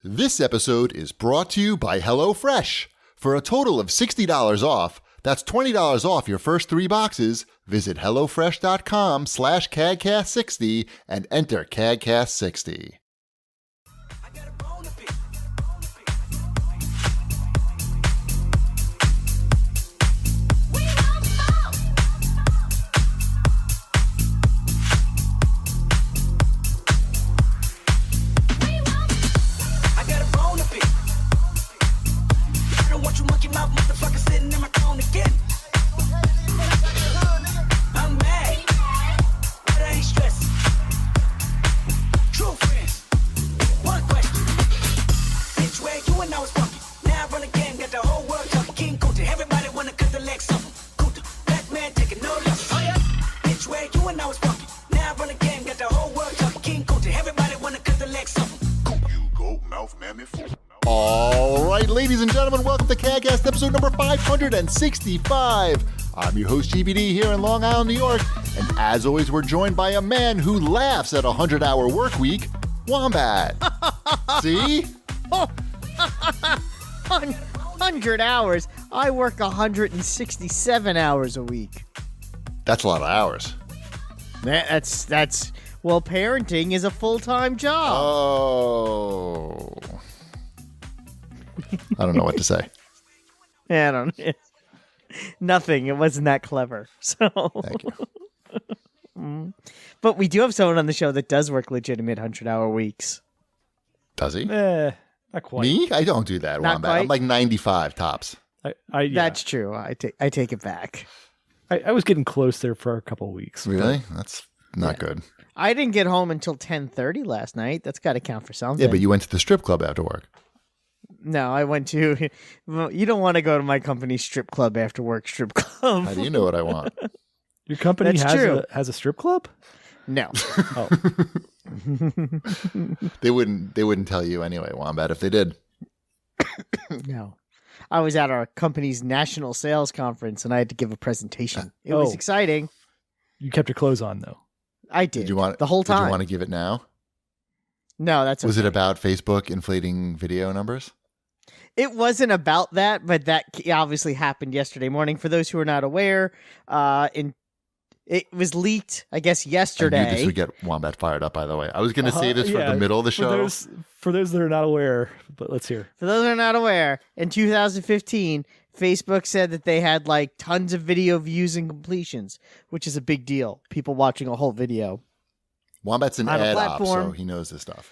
This episode is brought to you by HelloFresh. For a total of $60 off, that's $20 off your first 3 boxes, visit HelloFresh.com/CAGcast60 and enter CAGcast60. All right, ladies and gentlemen, welcome to CAGcast episode number 565. I'm your host, GBD, here in Long Island, New York. And as always, we're joined by a man who laughs at a 100-hour work week, Wombat. See? 100 hours? I work 167 hours a week. That's a lot of hours. Well, parenting is a full-time job. Oh. I don't know what to say. Yeah, I don't know. Nothing. It wasn't that clever. So. Thank you. But we do have someone on the show that does work legitimate 100-hour weeks. Does he? Not quite. Me? I don't do that, Not Wombat. quite? I'm like 95 tops. Yeah. That's true. I take it back. I was getting close there for a couple of weeks. Really? That's not good. I didn't get home until 10:30 last night. That's got to count for something. Yeah, but you went to the strip club after work. No, I went to... Well, you don't want to go to my company's strip club after work strip club. How do you know what I want? Your company That's true. has a strip club? No. Oh. They wouldn't tell you anyway, Wombat, if they did. No. I was at our company's national sales conference and I had to give a presentation. It was exciting. You kept your clothes on, though. I did. Did you want the whole time? Did you want to give it now? No, that's Was okay. it about Facebook inflating video numbers? It wasn't about that, but that obviously happened yesterday morning. For those who are not aware, it was leaked, I guess, yesterday. I knew this would get Wombat fired up, by the way. I was going to say this for the middle of the show. For those that are not aware, but let's hear. For those who are not aware, in 2015, Facebook said that they had like tons of video views and completions, which is a big deal. People watching a whole video. Wombat's an on a ad op, platform. so he knows this stuff.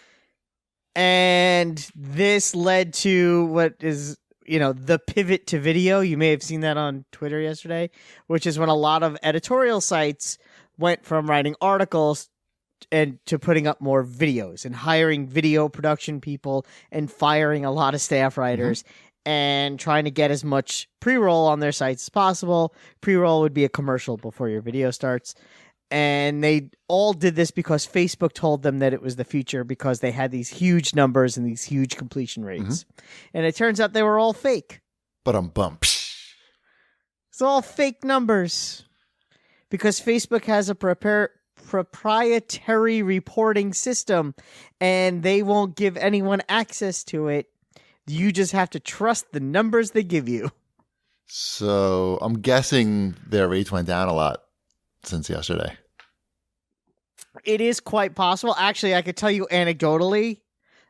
And this led to what is, the pivot to video. You may have seen that on Twitter yesterday, which is when a lot of editorial sites went from writing articles and to putting up more videos and hiring video production people and firing a lot of staff writers and trying to get as much pre-roll on their sites as possible. Pre-roll would be a commercial before your video starts. And they all did this because Facebook told them that it was the future because they had these huge numbers and these huge completion rates. And it turns out they were all fake. But bump. It's all fake numbers. Because Facebook has a proprietary reporting system and they won't give anyone access to it. You just have to trust the numbers they give you. So I'm guessing their rates went down a lot since yesterday. It is quite possible. Actually, I could tell you anecdotally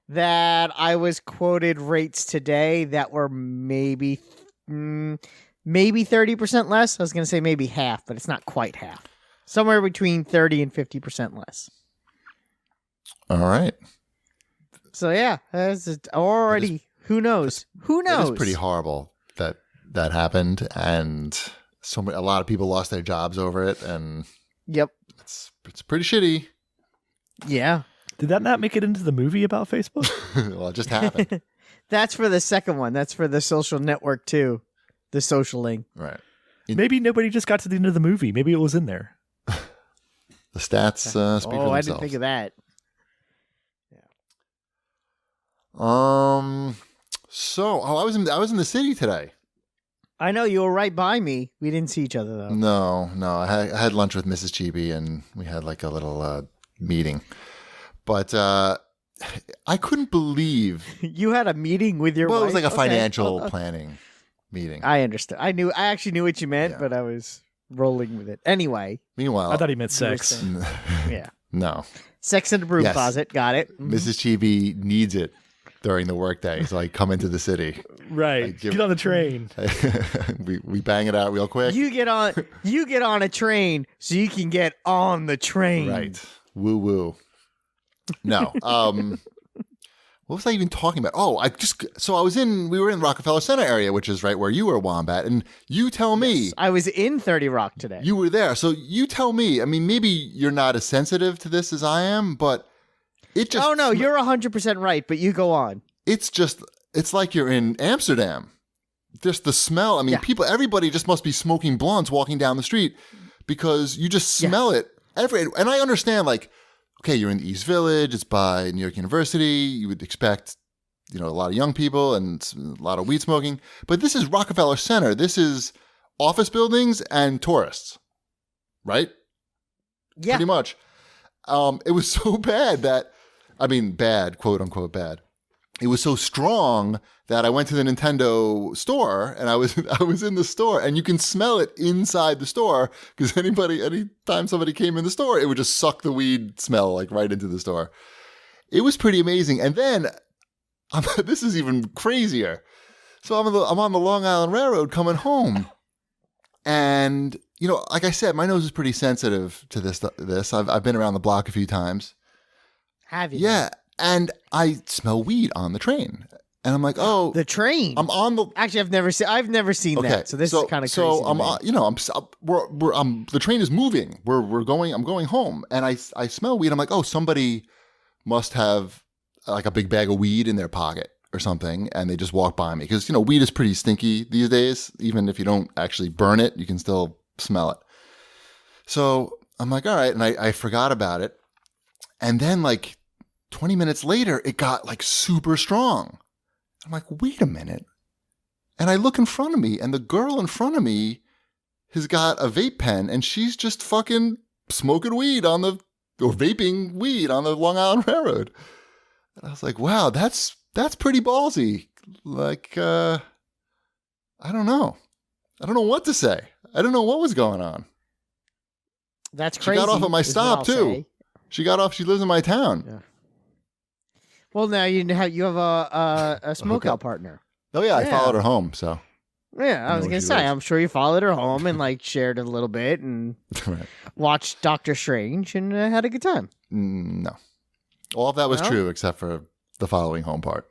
that I was quoted rates today that were maybe 30% less. I was going to say maybe half, but it's not quite half. Somewhere between 30 and 50% less. All right. So yeah, that's already. Who knows? Who knows? It is pretty horrible that happened, and a lot of people lost their jobs over it, and yep, it's pretty shitty. Yeah. Did that not make it into the movie about Facebook? Well, it just happened. That's for the second one. That's for the Social Network 2, the Socialing. Right. Maybe nobody just got to the end of the movie. Maybe it was in there. The stats speak for themselves. Oh, I didn't think of that. So, I was in the city today. I know you were right by me. We didn't see each other though. No. I had lunch with Mrs. Chibi and we had like a little meeting. But I couldn't believe. You had a meeting with your Well, wife? it was like a Okay. financial planning meeting. I understood. I actually knew what you meant, Yeah. but I was rolling with it. Anyway, Meanwhile, I thought he meant you were sex. saying- yeah. no. Sex in the broom Yes. closet. Got it. Mhm. Mrs. Chibi needs it during the workday, so I come into the city. Right. give- Get on the train. we bang it out real quick. You get on a train so you can get on the train. Right. Woo woo. No. What was I even talking about? Oh, we were in Rockefeller Center area, which is right where you were, Wombat. And you tell me, I was in 30 Rock today. you were there. So you tell me, I mean, maybe you're not as sensitive to this as I am, but it just. Oh no, you're 100% right, but you go on. It's like you're in Amsterdam. Just the smell. I mean, Yeah. everybody just must be smoking blunts walking down the street because you just smell it. And I understand, like, okay, you're in the East Village. It's by New York University. You would expect, a lot of young people and a lot of weed smoking. But this is Rockefeller Center. This is office buildings and tourists, right? Yeah. Pretty much. It was so bad bad, quote unquote bad. It was so strong that I went to the Nintendo store and I was in the store and you can smell it inside the store because anytime somebody came in the store, it would just suck the weed smell like right into the store. It was pretty amazing. And then this is even crazier. So I'm on the Long Island Railroad coming home, and like I said, my nose is pretty sensitive to this. I've been around the block a few times. Have you? Yeah. And I smell weed on the train, and I'm like, "Oh, The train. I'm on the." Actually, I've never seen Okay, that. So this is kind of crazy. So I'm, to me. the train is moving. I'm going home, and I smell weed. I'm like, "Oh, somebody must have like a big bag of weed in their pocket or something," and they just walk by me because weed is pretty stinky these days. Even if you don't actually burn it, you can still smell it. So I'm like, "All right," and I forgot about it, and then like 20 minutes later, it got like super strong. I'm like, wait a minute. And I look in front of me, and the girl in front of me has got a vape pen, and she's just fucking smoking weed or vaping weed on the Long Island Railroad. And I was like, wow, that's pretty ballsy. Like, I don't know. I don't know what to say. I don't know what was going on. That's She crazy. got off at my is what stop, I'll too. say. She got off. She lives in my town. Yeah. Well, now you have a smoke out partner. Oh, yeah. I Yeah. followed her home, so. Yeah, I was know gonna she say. lives. I'm sure you followed her home and like shared a little bit and Right. watched Doctor Strange and had a good time. No. All of that was No? true except for the following home part.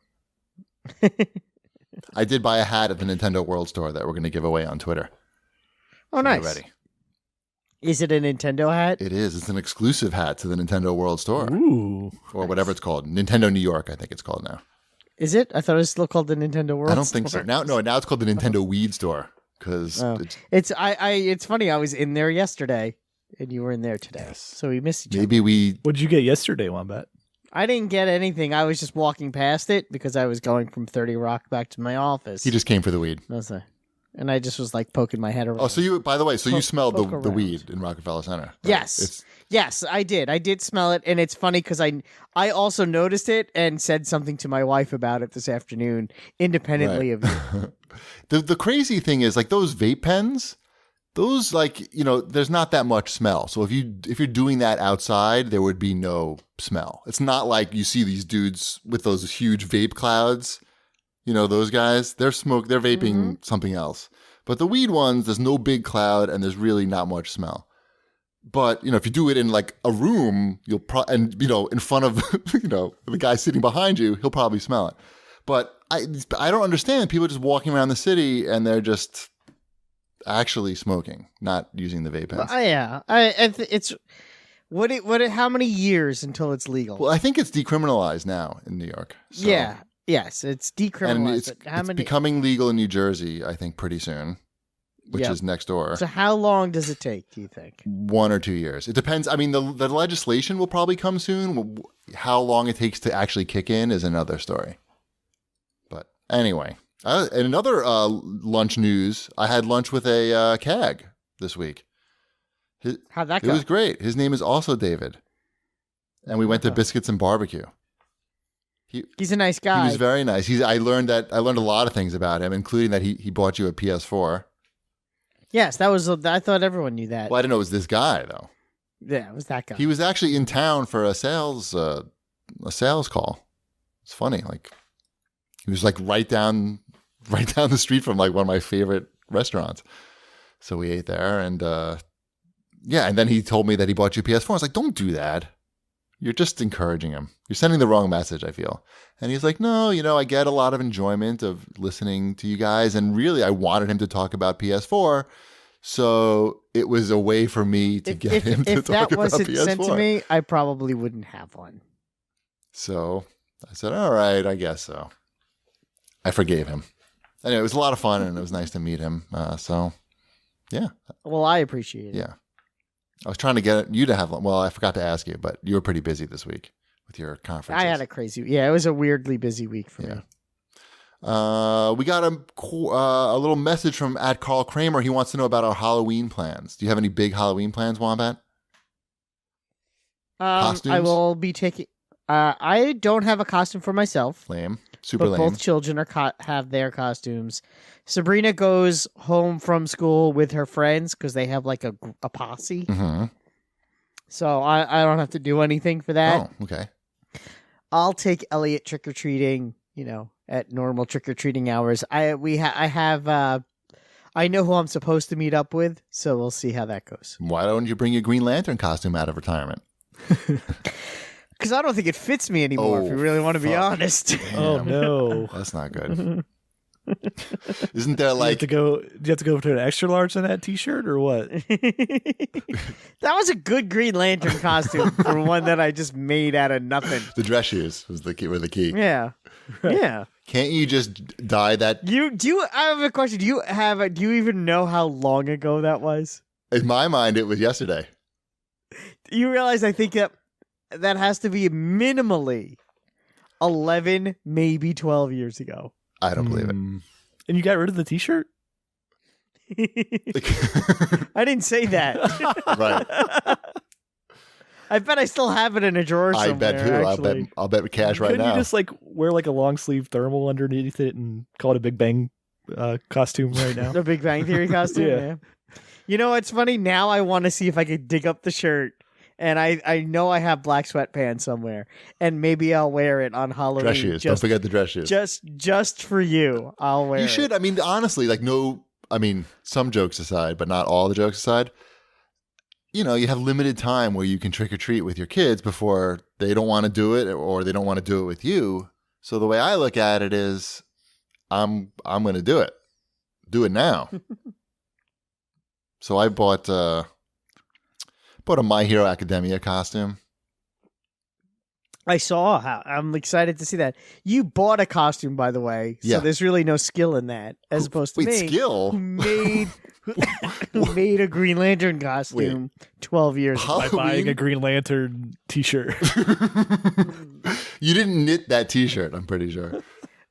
I did buy a hat at the Nintendo World Store that we're going to give away on Twitter. Oh, So nice. get ready. Is it a Nintendo hat? It is. It's an exclusive hat to the Nintendo World Store. Ooh. Or whatever it's called. Nintendo New York, I think it's called now. Is it? I thought it was still called the Nintendo World. I don't think so. Store. Now it's called the Nintendo Weed Store. Because Oh. It's funny. I was in there yesterday, and you were in there today, Yes. so we missed each other. maybe What did you get yesterday, Wombat? I didn't get anything. I was just walking past it because I was going from 30 Rock back to my office. he just came for the weed. And I just was like poking my head around. Oh, so you, by the way, you smelled poke the around. weed in Rockefeller Center. Right? Yes. Yes, I did. I did smell it, and it's funny because I also noticed it and said something to my wife about it this afternoon, independently of you. The crazy thing is, like, those vape pens, those, like, there's not that much smell. So if you're doing that outside, there would be no smell. It's not like you see these dudes with those huge vape clouds. Those guys, they're vaping something else. But the weed ones, there's no big cloud and there's really not much smell. But, if you do it in like a room, you'll in front of, the guy sitting behind you, he'll probably smell it. But I don't understand people just walking around the city and they're just actually smoking, not using the vape pens. Yeah, it's how many years until it's legal? Well, I think it's decriminalized now in New York. So. Yeah. Yes, it's And decriminalized. it's becoming legal in New Jersey, I think, pretty soon, which Yep. is next door. So how long does it take, do you think? 1 or 2 years. It depends. I mean, the legislation will probably come soon. How long it takes to actually kick in is another story. But anyway, in another lunch news, I had lunch with a CAG this week. How'd that It go? was great. His name is also David. And we went to Okay. Biscuits and Barbecue. He's a nice guy. He was very nice. I learned a lot of things about him, including that he bought you a PS4. Yes, that was. I thought everyone knew that. Well, I didn't know it was this guy though. Yeah, it was that guy. He was actually in town for a sales call. It's funny, like he was like right down the street from like one of my favorite restaurants. So we ate there, and and then he told me that he bought you a PS4. I was like, don't do that. You're just encouraging him. You're sending the wrong message, I feel. And he's like, no, I get a lot of enjoyment of listening to you guys. And really, I wanted him to talk about PS4. So it was a way for me to get him to talk about PS4. If that wasn't sent to me, I probably wouldn't have one. So I said, all right, I guess so. I forgave him. Anyway, it was a lot of fun, and it was nice to meet him. So, yeah. Well, I appreciate it. Yeah. I was trying to get you to have one. Well, I forgot to ask you, but you were pretty busy this week with your conferences. I had a crazy. Yeah, it was a weirdly busy week for me. We got a little message from @CarlKramer. He wants to know about our Halloween plans. Do you have any big Halloween plans, Wombat? Costumes? I will be taking. I don't have a costume for myself. Lame. Super but lame. Both children have their costumes. Sabrina goes home from school with her friends because they have like a posse. Mm-hmm. So I don't have to do anything for that. Oh, okay. I'll take Elliot trick-or-treating, at normal trick-or-treating hours. I know who I'm supposed to meet up with, so we'll see how that goes. Why don't you bring your Green Lantern costume out of retirement? Because I don't think it fits me anymore, if you really want to be honest. Damn. Oh, no. That's not good. Isn't there like... Do you have to go to an extra large on that t-shirt or what? That was a good Green Lantern costume for one that I just made out of nothing. The dress shoes were the key. Yeah. Yeah. Can't you just dye that? I have a question. Do you even know how long ago that was? In my mind, it was yesterday. You realize I think that has to be minimally 11, maybe 12 years ago. I don't believe it. And you got rid of the t-shirt? I didn't say that. Right. I bet I still have it in a drawer somewhere. I bet too. Actually. I'll bet with cash right Couldn't now. you just like wear like a long sleeve thermal underneath it and call it a Big Bang costume right now? The Big Bang Theory costume? Yeah. You know what's funny? Now I want to see if I could dig up the shirt. And I know I have black sweatpants somewhere, and maybe I'll wear it on Halloween. Dress shoes. Don't forget the dress shoes. Just for you, I'll wear it. You should. I mean, honestly, some jokes aside, but not all the jokes aside, you have limited time where you can trick or treat with your kids before they don't want to do it or they don't want to do it with you. So the way I look at it is, I'm going to do it. Do it now. So I bought a My Hero Academia costume. I saw how. I'm excited to see that. You bought a costume, by the way. So Yeah. there's really no skill in that, as opposed to Wait, me. skill? Who made a Green Lantern costume 12 years ago. By buying a Green Lantern t-shirt. You didn't knit that t-shirt, I'm pretty sure.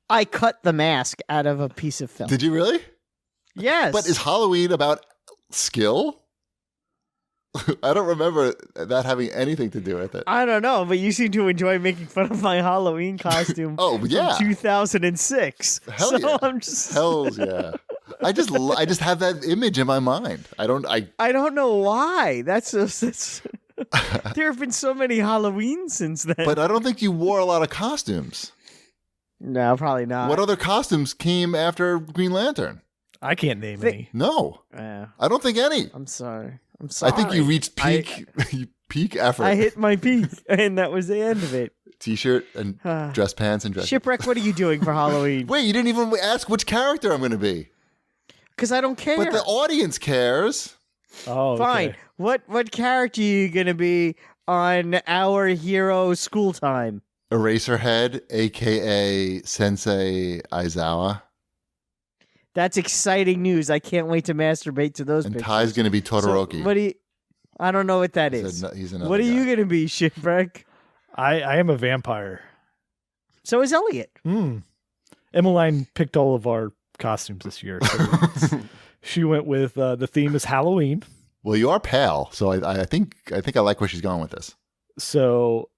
I cut the mask out of a piece of film. Did you really? Yes. But is Halloween about skill? I don't remember that having anything to do with it. I don't know, but you seem to enjoy making fun of my Halloween costume. Oh, yeah. From 2006. Hell so yeah. I'm just... Hells yeah. I just have that image in my mind. I don't know why. That's there have been so many Halloweens since then. But I don't think you wore a lot of costumes. No, probably not. What other costumes came after Green Lantern? I can't name any. No. Yeah. I don't think any. I'm sorry. I think you reached peak effort. I hit my peak, and that was the end of it. T-shirt and dress pants and dress. Shipwreck, what are you doing for Halloween? Wait, you didn't even ask which character I'm going to be. Because I don't care. But the audience cares. Oh, fine. okay. What character are you going to be on Our Hero School Time? Eraserhead, a.k.a. Sensei Aizawa. That's exciting news. I can't wait to masturbate to those And pictures. Ty's going to be Todoroki. So I don't know what that is. He's another What are guy. you going to be, Shipwreck? I am a vampire. So is Elliot. Emmeline picked all of our costumes this year. So she went with the theme is Halloween. Well, you are pale, so I think I like where she's going with this. So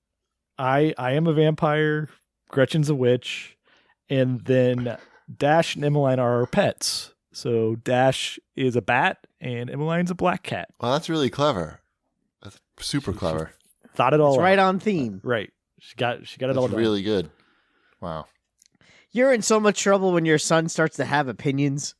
I am a vampire. Gretchen's a witch, and then Dash and Emmeline are our pets. So Dash is a bat, and Emmeline's a black cat. Well, that's really clever. That's super clever. Thought it all It's out. right on theme. Right. She got it all That's done. really good. Wow. You're in so much trouble when your son starts to have opinions.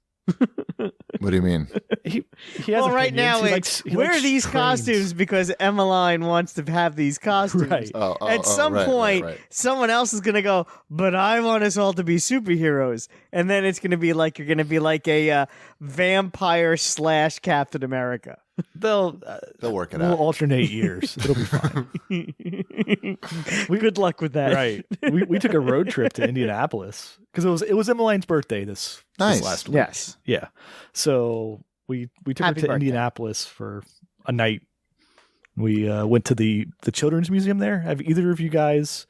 What do you mean? He has Well, right opinions. now He it's likes- he wear likes these trains. costumes because Emmeline wants to have these costumes. Right. At some point, right. someone else is going to go, but I want us all to be superheroes. And then it's going to be like, you're going to be like a vampire / Captain America. They'll work it we'll out. alternate years. It'll be fine. Good luck with that. Right. We took a road trip to Indianapolis because it was Emmeline's birthday this Nice. last week. Yes. Yeah. So we took Happy her to birthday. Indianapolis for a night. We went to the Children's Museum there. Have either of you guys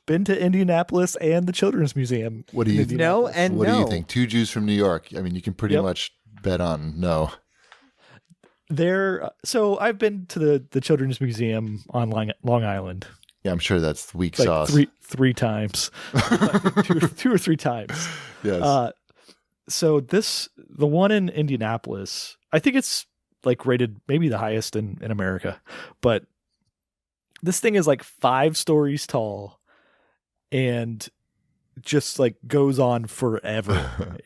been to Indianapolis and the Children's Museum? What do you in think? No, Indianapolis? and What do no. you think? Two Jews from New York. I mean, you can pretty Yep. much bet on no. So I've been to the Children's Museum on Long Island Yeah, I'm sure that's weak like sauce. three times, two or three times. Yes. So the one in Indianapolis, I think it's like rated maybe the highest in America, but this thing is like 5 stories tall and just like goes on forever.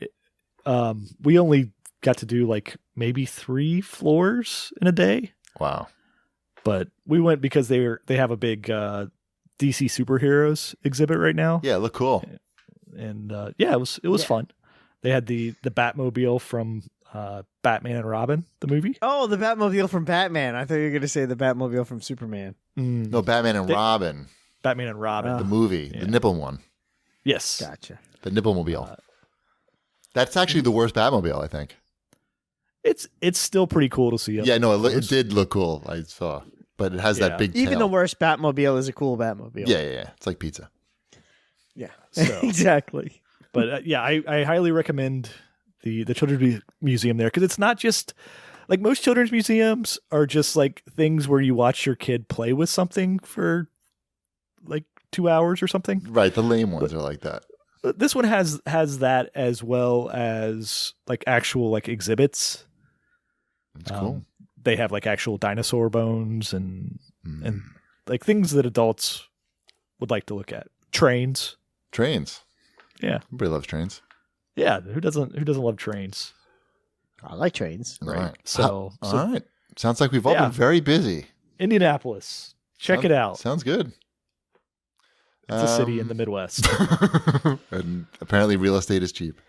We only got to do like maybe 3 floors in a day, Wow. but we went because they have a big DC superheroes exhibit right now. Yeah, look cool. And it was Yeah. fun. They had the Batmobile from Batman and Robin, the movie. Oh, the Batmobile from Batman. I thought you were going to say the Batmobile from Superman. No, Batman and Robin, Batman and Robin. the movie, yeah. the nipple one, Yes. Gotcha. the Nipplemobile. That's actually the worst Batmobile, I think. It's still pretty cool to see. Up Yeah, no, it close. did look cool. I saw, but it has Yeah. that big Even tail. the worst Batmobile is a cool Batmobile. Yeah. It's like pizza. Yeah. So- Exactly. But I highly recommend the Children's Museum there because it's not just like most children's museums are just like things where you watch your kid play with something for like 2 hours or something. Right, the lame ones are like that. This one has that as well as like actual like exhibits. It's cool. They have like actual dinosaur bones and Mm. like things that adults would like to look at. Trains. Trains. Yeah. Everybody loves trains. Yeah, who doesn't love trains? I like trains. All right. So All right. Sounds like we've all Yeah. been very busy. Indianapolis. Check it out. Sounds good. It's a city in the Midwest. And apparently real estate is cheap.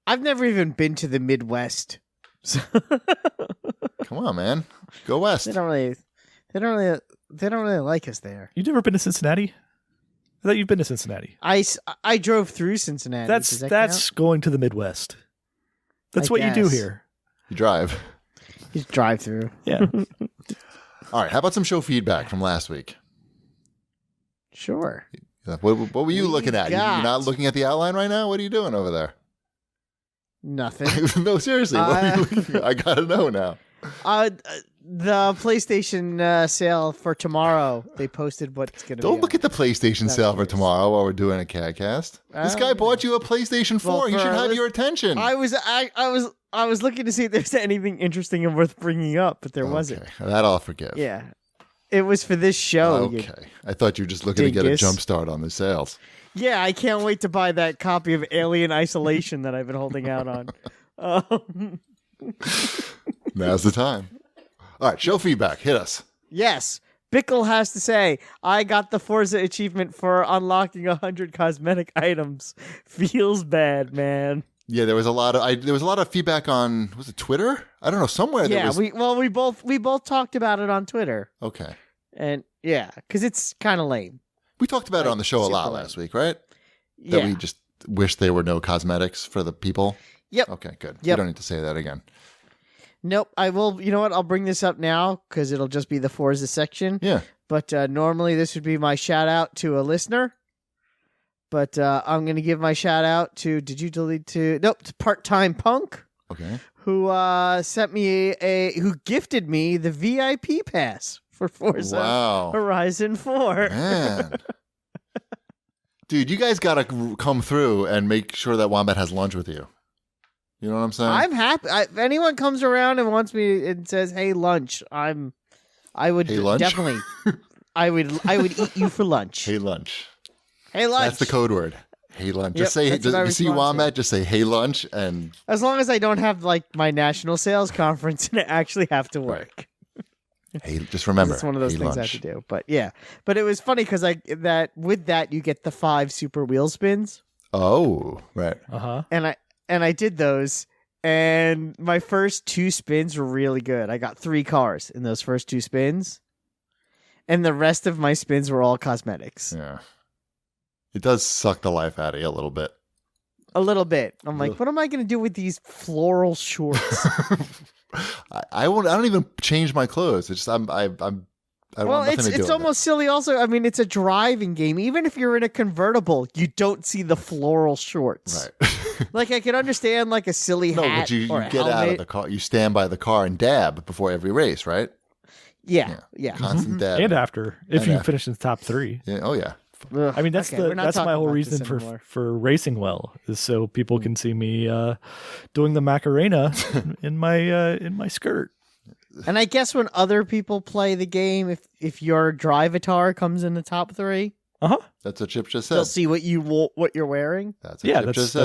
I've never even been to the Midwest. So Come on, man. Go west. they don't really like us there. You've never been to Cincinnati? I thought you've been to Cincinnati. I drove through Cincinnati. Does that That's going to the Midwest. That's I what you do guess. here. You drive. Just drive through. Yeah. All right. How about some show feedback from last week? Sure. What were you We looking at? You're got- not looking at the outline right now? What are you doing over there? Nothing. No, seriously. What are you looking at? I got to know now. The PlayStation sale for tomorrow. They posted what's going to be. Don't look at the PlayStation That's sale for serious. tomorrow while we're doing a CAGcast. This guy bought you a PlayStation 4. Well, He for should our have list- your attention. I was looking to see if there's anything interesting and worth bringing up, but there wasn't. Okay, that I'll forgive. Yeah, it was for this show. you- Okay. I thought you were just looking to get a dingus. jump start on the sales. Yeah, I can't wait to buy that copy of Alien Isolation that I've been holding out on. Now's the time. All right, show feedback. Hit us. Yes. Bickle has to say, I got the Forza achievement for unlocking 100 cosmetic items. Feels bad, man. Yeah, there was a lot of feedback on, was it Twitter? I don't know, somewhere there Yeah, was. we both talked about it on Twitter. Okay. And yeah, because it's kind of lame. We talked about it on the show a lot super last week, right? That Yeah. we just wish there were no cosmetics for the people. Yep. Okay, good. You Yep. don't need to say that again. Nope. I will. You know what? I'll bring this up now because it'll just be the Forza section. Yeah. But normally this would be my shout out to a listener. But I'm going to give my shout out to, did you delete to, nope, to Part Time Punk, Okay. who sent me who gifted me the VIP pass for Forza Wow. Horizon 4. Man. Dude, you guys got to come through and make sure that Wombat has lunch with you. You know what I'm saying? I'm happy. If anyone comes around and wants me and says, "Hey, lunch," I would Hey, lunch? definitely. I would eat you for lunch. Hey, lunch. Hey, lunch. That's the code word. Hey, lunch. Yep, Just say, that's what I you see respond to. Wombat, just say, hey, lunch, and As long as I don't have like my national sales conference and I actually have to work. hey, just remember. It's one of those hey, things lunch. I have to do. But yeah, but it was funny because with that you get the 5 super wheel spins, Oh, right. Uh-huh. and I did those, and my first 2 spins were really good. I got 3 cars in those first 2 spins, and the rest of my spins were all cosmetics. Yeah. It does suck the life out of you a little bit. A little bit. I'm like, Ugh. what am I going to do with these floral shorts? I don't even change my clothes. It's just I don't want nothing to do it's with almost silly. Also, I mean, it's a driving game. Even if you're in a convertible, you don't see the floral shorts. it. Right. Like I can understand like a silly No, hat but you or a get out of helmet. the car. You stand by the car and dab before every race, right? Yeah. Constant dab. And after, if And you after. finish in the top 3. Yeah, oh yeah. Ugh, I mean, that's okay, we're not that's my talking whole about reason this for anymore. for racing well, is so people can see me doing the Macarena in my skirt. And I guess when other people play the game, if your Drivatar comes in the top 3, That's what Chip just they'll said. see what you're wearing. That's what Yeah, Chip just said.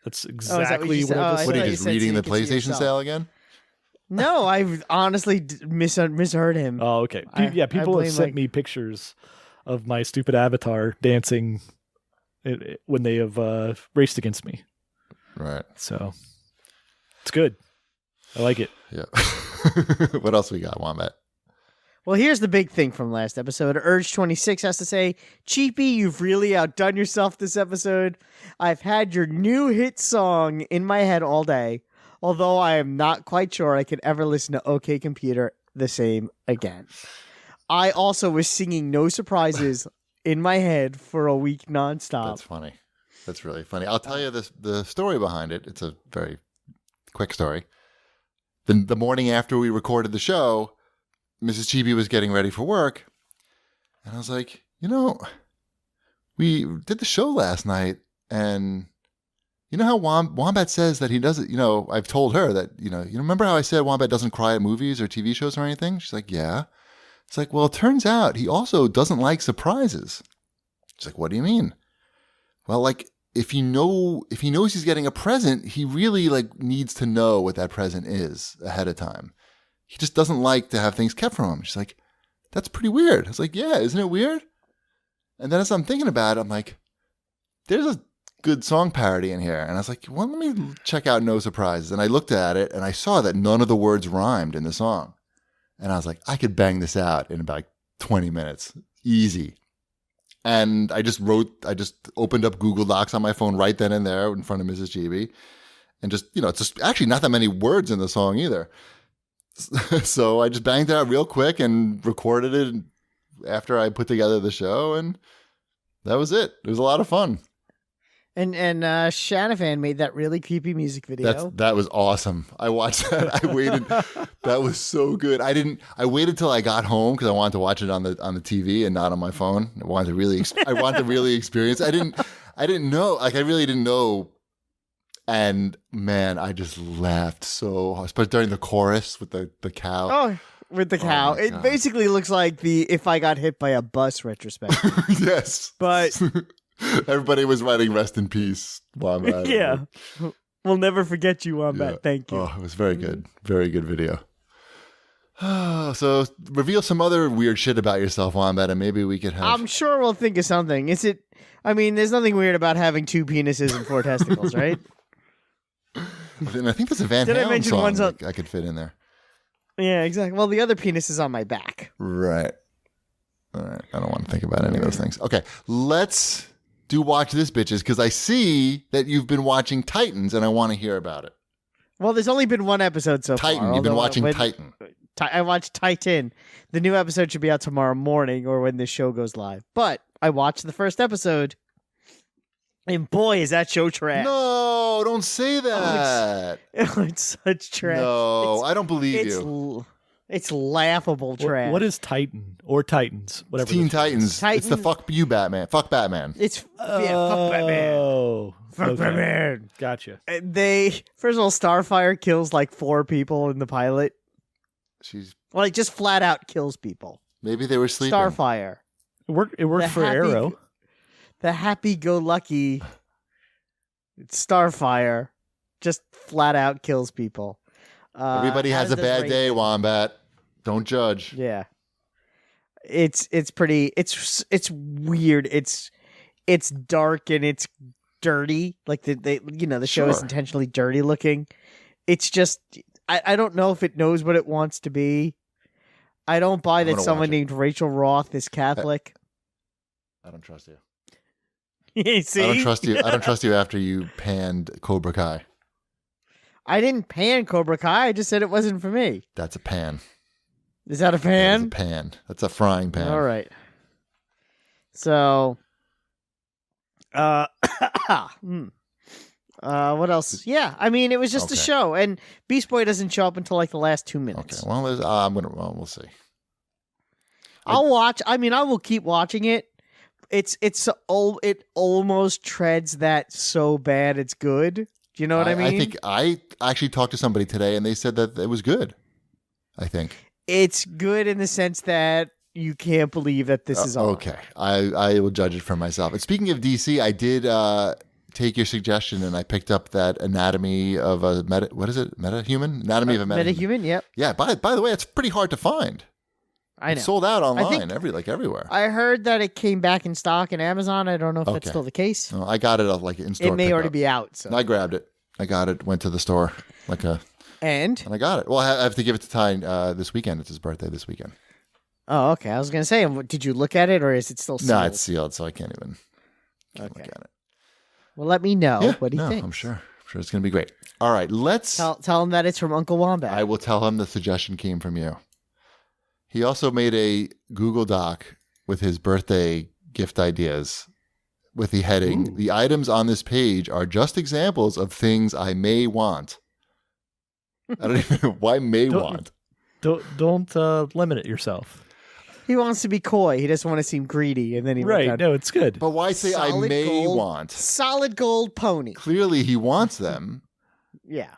that's what exactly you what said? I Oh, just I What thought are you you just said reading so the you could see PlayStation yourself. sale again? No, I honestly misheard him. Oh, okay. I People have blame, sent like- me pictures of my stupid avatar dancing when they have raced against me. Right. So it's good. I like it. Yeah. What else we got, Wombat? Well, here's the big thing from last episode. Urge26 has to say, Cheapy, you've really outdone yourself this episode. I've had your new hit song in my head all day, although I am not quite sure I could ever listen to OK Computer the same again. I also was singing No Surprises in my head for a week nonstop. That's funny. That's really funny. I'll tell you the story behind it. It's a very quick story. The morning after we recorded the show, Mrs. Chibi was getting ready for work. And I was like, we did the show last night. And you know how Wombat says that he doesn't, I've told her that, you remember how I said Wombat doesn't cry at movies or TV shows or anything? She's like, yeah. It's like, well, it turns out he also doesn't like surprises. She's like, what do you mean? Well, like, if he knows he's getting a present, he really needs to know what that present is ahead of time. He just doesn't like to have things kept from him. She's like, that's pretty weird. I was like, yeah, isn't it weird? And then as I'm thinking about it, I'm like, there's a good song parody in here. And I was like, well, let me check out No Surprises. And I looked at it and I saw that none of the words rhymed in the song. And I was like, I could bang this out in about 20 minutes. Easy. And I just opened up Google Docs on my phone right then and there in front of Mrs. Chibi. And it's just actually not that many words in the song either. So I just banged it out real quick and recorded it after I put together the show. And that was it. It was a lot of fun. And Shanavan made that really creepy music video. That was awesome. I watched that. I waited. That was so good. I waited till I got home because I wanted to watch it on the TV and not on my phone. I wanted to really experience. I didn't know. I really didn't know. And man, I just laughed so hard, especially during the chorus with the cow. Oh, with the cow. my It God. basically looks like the If I Got Hit by a Bus retrospective. Yes. But Everybody was writing "Rest in Peace." Wombat. yeah, we'll never forget you, Wombat. Yeah. Thank you. Oh, it was very good. Very good video. So reveal some other weird shit about yourself, Wombat, and maybe we could have. I'm sure we'll think of something. I mean, there's nothing weird about having 2 penises and 4 testicles, right? And I think there's a Van Did I Halen mention song one's on- I could fit in there. Yeah, exactly. Well, the other penis is on my back. Right. All right. I don't want to think about any of those things. Okay. Let's do Watch This, bitches, because I see that you've been watching Titans and I want to hear about it. Well, there's only been 1 episode so far. Titan. You've been although watching Titan. I watched Titan. The new episode should be out tomorrow morning or when this show goes live. But I watched the first episode, and boy, is that show trash. No, don't say that. It's such trash. No, I don't believe It's you. It's laughable trash. What is Titan or Titans? Whatever. Teen this is. Titans. It's the fuck you Batman. Fuck Batman. It's fuck Batman. Oh, Fuck okay. Batman. Gotcha. They first of all, Starfire kills like 4 people in the pilot. She's Like just flat out kills people. maybe they were sleeping. Starfire. It worked for Arrow. The happy-go-lucky Starfire just flat out kills people. Everybody has as a does bad Raven. day, Wombat. Don't judge. Yeah, it's pretty. It's weird. It's dark and it's dirty. Like the show is Sure. intentionally dirty looking. It's just I don't know if it knows what it wants to be. I don't buy I'm that gonna someone watch it. named Rachel Roth is Catholic. I don't trust you. See? I don't trust you. I don't trust you after you panned Cobra Kai. I didn't pan Cobra Kai. I just said it wasn't for me. That's a pan. Is that a That is pan? a pan. That's a frying pan. All right. So, what else? Yeah, I mean, it was just a Okay. show, and Beast Boy doesn't show up until like the last 2 Okay. minutes. Well, we'll see. I'll watch. I mean, I will keep watching it. It almost treads that so bad it's good. Do you know what I mean? I think I actually talked to somebody today, and they said that it was good. I think. It's good in the sense that you can't believe that this is on. Okay. I will judge it for myself. And speaking of DC, I did take your suggestion, and I picked up that Anatomy of a Metahuman? Anatomy of a Metahuman. Metahuman. Yep, Yeah. By the way, it's pretty hard to find. I know. It's sold out online, think- everywhere. I heard that it came back in stock in Amazon. I don't know if that's Okay. still the case. No, I got it like in store. It may already pickup. be out. So. I grabbed it. I got it. Went to the store And and I got it. Well, I have to give it to Ty this weekend. It's his birthday this weekend. Oh, okay. I was gonna say, did you look at it or is it still sealed? No, it's sealed, so I can't even look Okay. at it. Well, let me know Yeah, what he no, thinks. I'm sure it's going to be great. All right, let's. Tell him that it's from Uncle Wombat. I will tell him the suggestion came from you. He also made a Google Doc with his birthday gift ideas with the heading, "The items on this page are just examples of things I may want." I don't even know why may want. Don't limit it yourself. He wants to be coy. He doesn't want to seem greedy, and then he went Right? down, No, it's good. But why say I Solid may gold. want? solid gold pony. Clearly he wants them. Yeah.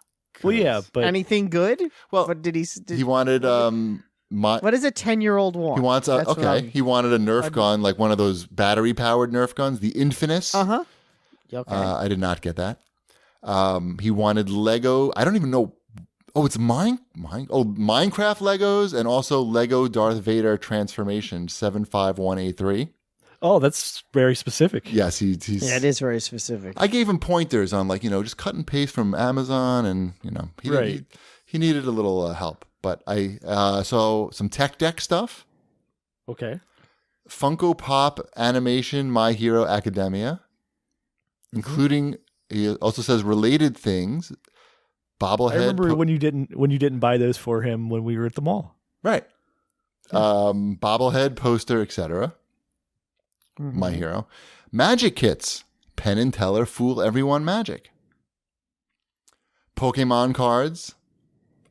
Well, yeah, 'cause- but Anything good? Well, What did he? he wanted What does a 10-year-old want? he wants That's what okay. I'm- He wanted a Nerf gun, like one of those battery-powered Nerf guns, the Infamous. Uh-huh. Okay. I did not get that. He wanted Lego. I don't even know. Oh, it's Minecraft Legos and also Lego Darth Vader Transformation 751A3. oh, that's very specific. Yes, he's. yeah, it is very specific. I gave him pointers on just cut and paste from Amazon, and he Right. he needed a little help. But so some tech deck stuff, Okay. Funko Pop animation, My Hero Academia, including he also says related things. Bobblehead. I remember when you didn't buy those for him when we were at the mall. Right. Bobblehead, poster, etc. Mhm. My Hero. Magic kits. Penn and Teller, Fool Everyone Magic. Pokemon cards.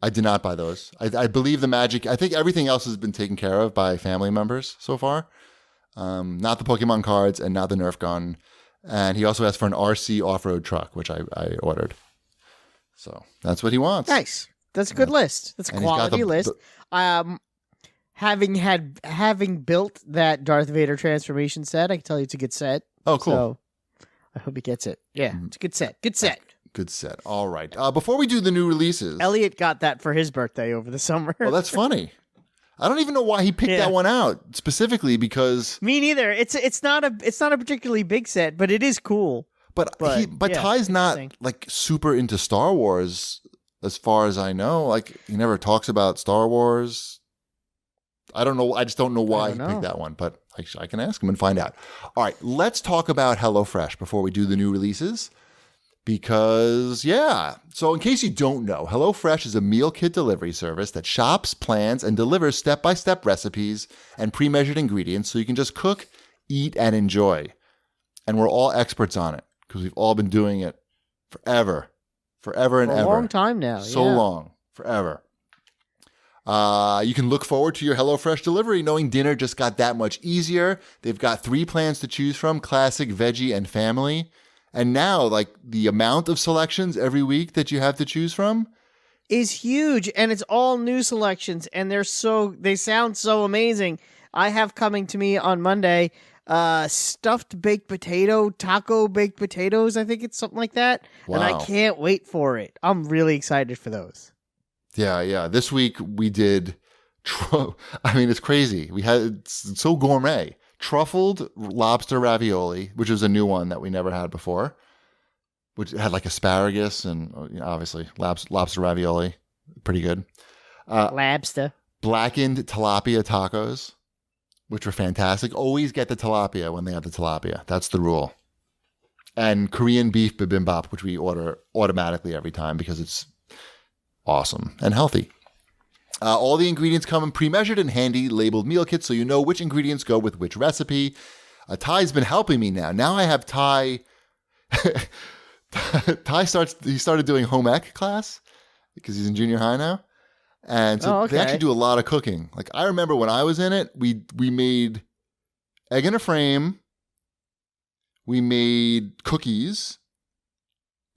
I did not buy those. I believe the Magic. I think everything else has been taken care of by family members so far. Not the Pokemon cards and not the Nerf gun. And he also asked for an RC off-road truck, which I ordered. So that's what he wants. Nice. That's a good list. That's a And he's got quality the- list. Having built that Darth Vader transformation set, I can tell you it's a good set. Oh, cool. So I hope he gets it. Yeah, it's a good set. Good set. Good set. All right. Before we do the new releases. Elliot got that for his birthday over the summer. Well, that's funny. I don't even know why he picked Yeah. that one out specifically because, Me neither. It's not a particularly big set, but it is cool. but yeah, Ty's not interesting. like super into Star Wars as far as I know. Like he never talks about Star Wars. I don't know. I just don't know why he don't picked know. that one, but I can ask him and find out. All right, let's talk about HelloFresh before we do the new releases. Because, yeah. So, in case you don't know, HelloFresh is a meal kit delivery service that shops, plans, and delivers step-by-step recipes and pre-measured ingredients so you can just cook, eat, and enjoy. And we're all experts on it because we've all been doing it forever and For a ever. long time now. So yeah. long, forever. You can look forward to your HelloFresh delivery knowing dinner just got that much easier. They've got 3 plans to choose from: classic, veggie, and family. And now, like, the amount of selections every week that you have to choose from is huge, and it's all new selections, and they sound so amazing. I have coming to me on Monday stuffed baked potato, taco baked potatoes. I think it's something like that. Wow. And I can't wait for it. I'm really excited for those. Yeah. This week we did, I mean, it's crazy. It's so gourmet. Truffled lobster ravioli, which is a new one that we never had before, which had like asparagus and obviously lobster ravioli. Pretty good. Lobster. Blackened tilapia tacos, which were fantastic. Always get the tilapia when they have the tilapia. That's the rule. And Korean beef bibimbap, which we order automatically every time because it's awesome and healthy. All the ingredients come in pre-measured and handy labeled meal kits, so you know which ingredients go with which recipe. Ty's been helping me now. Now I have Ty. Ty started doing home ec class because he's in junior high now. And so they actually do a lot of cooking. Like, I remember when I was in it, we made egg in a frame, we made cookies,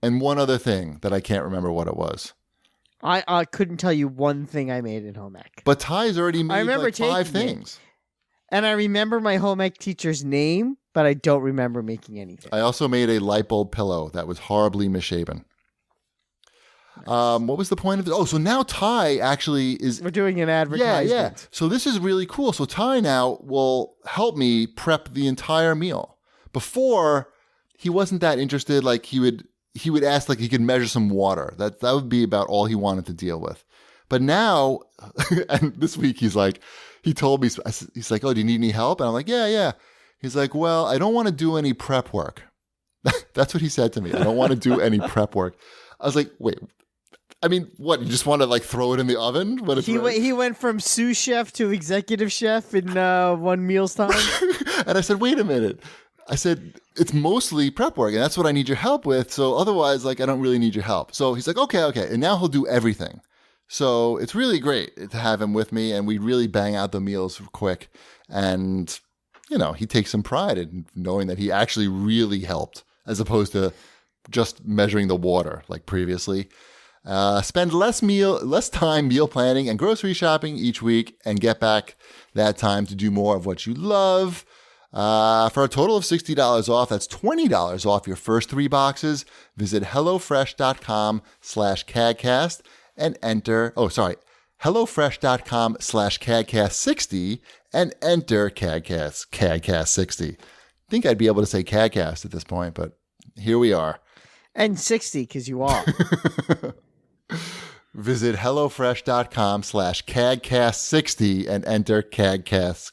and one other thing that I can't remember what it was. I couldn't tell you one thing I made in home ec. But Ty's already made like 5 taking things. And I remember my home ec teacher's name, but I don't remember making anything. I also made a light bulb pillow that was horribly misshapen. Nice. What was the point of it? Oh, so now Ty actually is... We're doing an advertisement. Yeah. So this is really cool. So Ty now will help me prep the entire meal. Before, he wasn't that interested. Like, he would ask, like, he could measure some water. That would be about all he wanted to deal with. But now, and this week he told me, he's like, oh, do you need any help? And I'm like, yeah. He's like, well, I don't want to do any prep work. That's what he said to me. I don't want to do any prep work. I was like, wait, I mean, what? You just want to like throw it in the oven? He went from sous chef to executive chef in one meal's time. And I said, wait a minute. I said, it's mostly prep work, and that's what I need your help with. So otherwise, like, I don't really need your help. So he's like, okay. And now he'll do everything. So it's really great to have him with me, and we really bang out the meals quick. And, he takes some pride in knowing that he actually really helped, as opposed to just measuring the water like previously. Spend less time meal planning and grocery shopping each week, and get back that time to do more of what you love. For a total of $60 off, that's $20 off your first 3 boxes. Visit HelloFresh.com/CAGcast and enter, HelloFresh.com/CAGcast60 and enter CAGcast60. I think I'd be able to say CAGcast at this point, but here we are. And 60, because you are. Visit HelloFresh.com/CAGcast60 and enter CAGcast.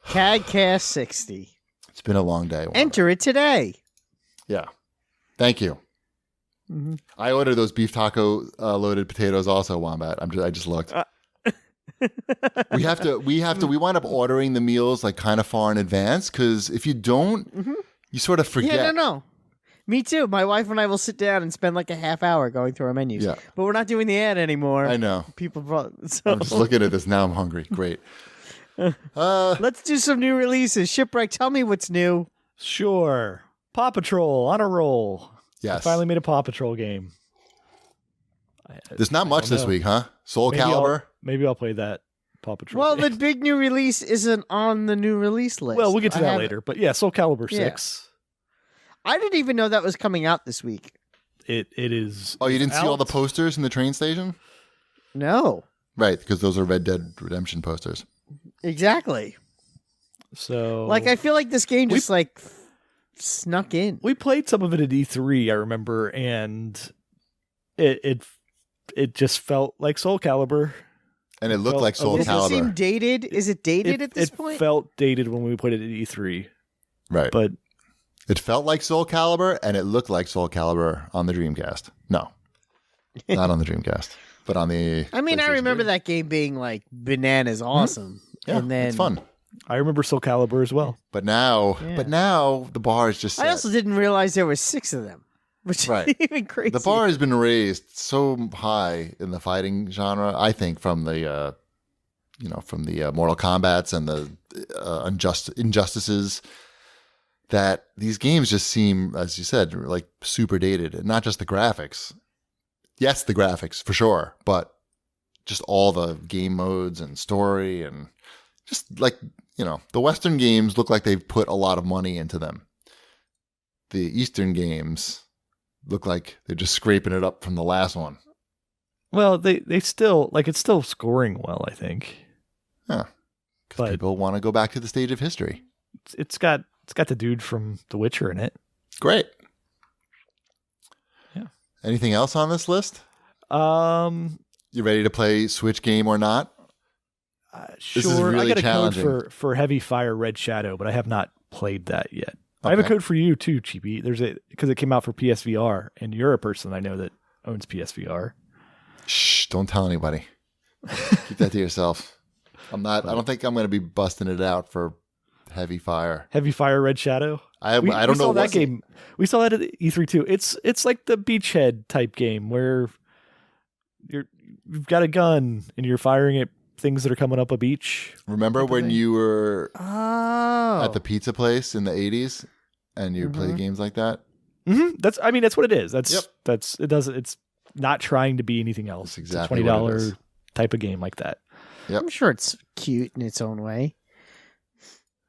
CAGcast 60. It's been a long day. Enter it today. Yeah. Thank you. Mm-hmm. I ordered those beef taco loaded potatoes also, Wombat. I just looked. We wind up ordering the meals like kind of far in advance, because if you don't, you sort of forget. Yeah, no. Me too. My wife and I will sit down and spend like a half hour going through our menus. Yeah. But we're not doing the ad anymore. I know. I'm just looking at this now. I'm hungry. Great. Let's do some new releases. Shipwreck, tell me what's new. Sure. Paw Patrol on a roll. Yes. I finally made a Paw Patrol game. There's not much this week, huh? Soul Calibur? Maybe I'll play that Paw Patrol Well, game. the big new release isn't on the new release list. Well, we'll get to that later. But yeah, Soul Calibur 6. I didn't even know that was coming out this week. It is. Oh, you didn't see all the posters in the train station? No. Right, because those are Red Dead Redemption posters. Exactly. So, like, I feel like this game just snuck in. We played some of it at E3, I remember, and it just felt like Soul Calibur. And it looked like Soul Calibur. Does it seem dated? Is it dated at this point? It felt dated when we played it at E3. Right. But it felt like Soul Calibur, and it looked like Soul Calibur on the Dreamcast. No. Not on the Dreamcast. But on the I remember that game being like bananas awesome. Mm-hmm. Yeah, and then, it's fun. I remember Soul Calibur as well. But now the bar is just set. I also didn't realize there were 6 of them. which Right. is even crazy. The bar has been raised so high in the fighting genre, I think, from the Mortal Kombats and the Injustices, that these games just seem, as you said, like super dated. And not just the graphics. Yes, the graphics, for sure, but just all the game modes and story, and just like, the Western games look like they've put a lot of money into them. The Eastern games look like they're just scraping it up from the last one. Well, they still, like, it's still scoring well, I think. Yeah. Because people want to go back to the stage of history. It's got the dude from The Witcher in it. Great. Yeah. Anything else on this list? You ready to play Switch game or not? Sure. This is really I got a challenging. code for Heavy Fire Red Shadow, but I have not played that yet. Okay. I have a code for you too, Cheapy. Because it came out for PSVR, and you're a person I know that owns PSVR. Shh! Don't tell anybody. Keep that to yourself. I don't think I'm going to be busting it out for Heavy Fire. Heavy Fire Red Shadow. I don't know saw what that game. We saw that at E3 too. It's like the Beachhead type game where you've got a gun and you're firing at things that are coming up a beach. Remember when you were Oh. at the pizza place in the 80s and you played games like that? Mm-hmm. That's what it is. Yep. It's not trying to be anything else. That's exactly it's a what it is. $20 type of game like that. Yep. I'm sure it's cute in its own way.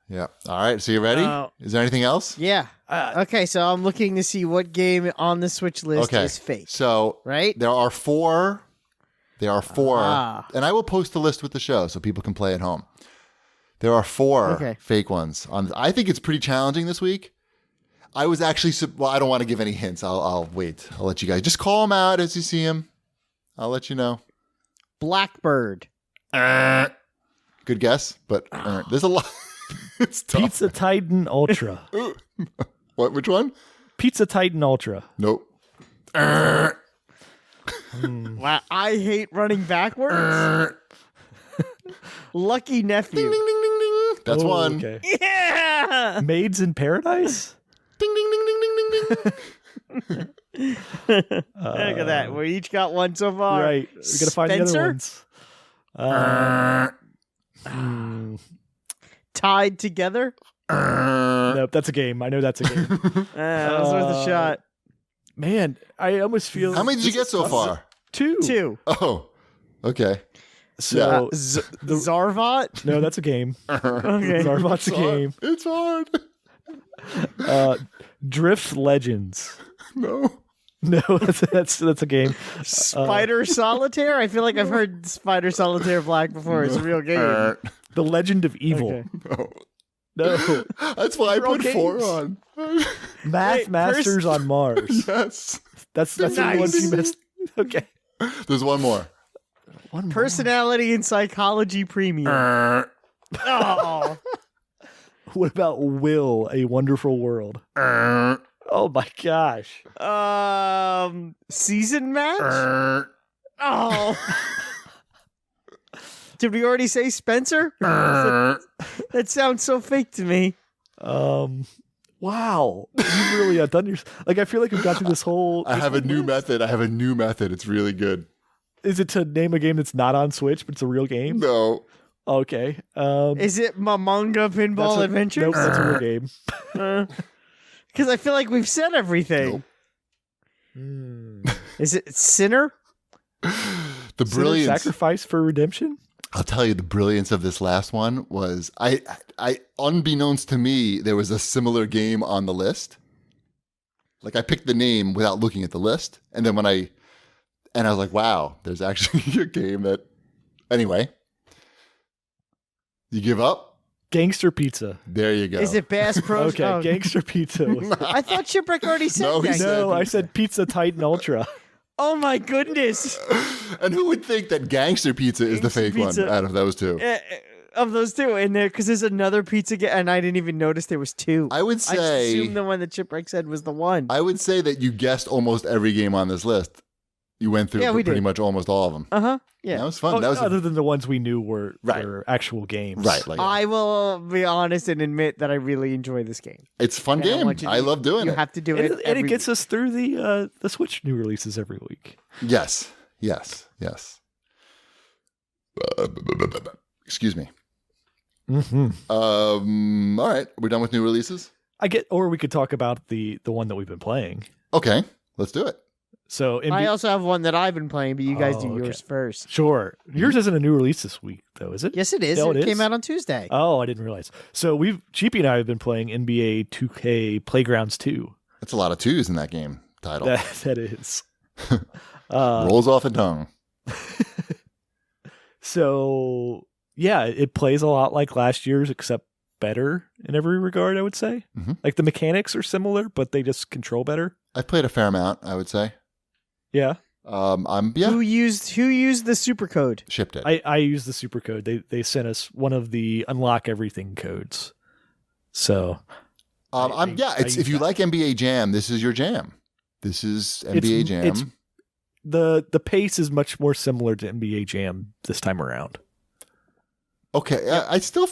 Yeah. All right. So you ready? Is there anything else? Yeah. Okay, so I'm looking to see what game on the Switch list is fake. So right? there are four. Ah. And I will post the list with the show so people can play at home. There are four fake ones. I think it's pretty challenging this week. I was actually, I don't want to give any hints. I'll wait. I'll let you guys just call them out as you see them. I'll let you know. Blackbird. Good guess, but there's a lot. It's tough. Pizza Titan Ultra. What? Which one? Pizza Titan Ultra. Nope. Wow, I hate running backwards. Lucky Nephew. Ding, ding, ding, ding, ding. That's one. Okay. Yeah. Maids in Paradise? Ding, ding, ding, ding, ding, ding, ding. Look at that. We each got one so far. Right. We gotta find the other Spencer? ones. Tied Together. Nope, that's a game. I know that's a game. That was worth a shot. Man, I almost feel. How many did you get so far? Two. Oh, okay. So Zarvot. no, that's a game. Okay. Zarvot's a game. It's hard. Drift Legends. No. No, that's a game. Spider Solitaire. I feel like I've heard Spider Solitaire Black before. It's a real game. The Legend of Evil. Okay. No. No. That's why I put games. 4 on. Math Wait, Masters on Mars. Yes. That's the only one you missed. Okay. There's one more. One more. Personality and Psychology Premium. Oh. What about Will, A Wonderful World? Oh my gosh. Season match? Oh. Did we already say Spencer? That sounds so fake to me. Wow. You've really outdone your. Like, I feel like we've got through this whole. I have a new method. It's really good. Is it to name a game that's not on Switch, but it's a real game? No. Okay. Is it Mamanga Pinball Adventures? Nope, that's a real game. Because I feel like we've said everything. Nope. Is it Sinner? The brilliance. Sacrifice for Redemption? I'll tell you, the brilliance of this last one was I unbeknownst to me, there was a similar game on the list. Like, I picked the name without looking at the list, and then I was like, wow, there's actually a game that. Anyway, you give up? Gangster Pizza. There you go. Is it Bass Pro? Okay, Oh, Gangster Pizza. I thought Shipwreck already said No, he that. said- No, I said Pizza Titan Ultra. Oh my goodness. And who would think that Gangster Pizza is the Gangster fake Pizza. one out of those two? Of those two, and there, because there's another pizza, and I didn't even notice there was two. I would I just say assumed the one that Chipwreck said was the one. I would say that you guessed almost every game on this list. You went through pretty much almost all of them. Yeah. That was fun. Other than the ones we knew were actual games. Right. Like, I will be honest and admit that I really enjoy this game. it's a fun game. I love doing it. You have to do it. And it gets us through the Switch new releases every week. Yes. Excuse me. All right. We're done with new releases? Or we could talk about the one that we've been playing. Okay. Let's do it. So I also have one that I've been playing, but you guys do yours first. Sure. Yours isn't a new release this week, though, is it? Yes, it is. It came out on Tuesday. Oh, I didn't realize. So Cheapy and I have been playing NBA 2K Playgrounds 2. That's a lot of twos in that game title. That is. Rolls off the tongue. So, yeah, it plays a lot like last year's, except better in every regard, I would say. Mm-hmm. Like the mechanics are similar, but they just control better. I've played a fair amount, I would say. Yeah. Who used the super code? Shipped it. I used the super code. They sent us one of the unlock everything codes. So if you like NBA Jam, this is your jam. This is NBA Jam. The pace is much more similar to NBA Jam this time around. Okay, yeah. I still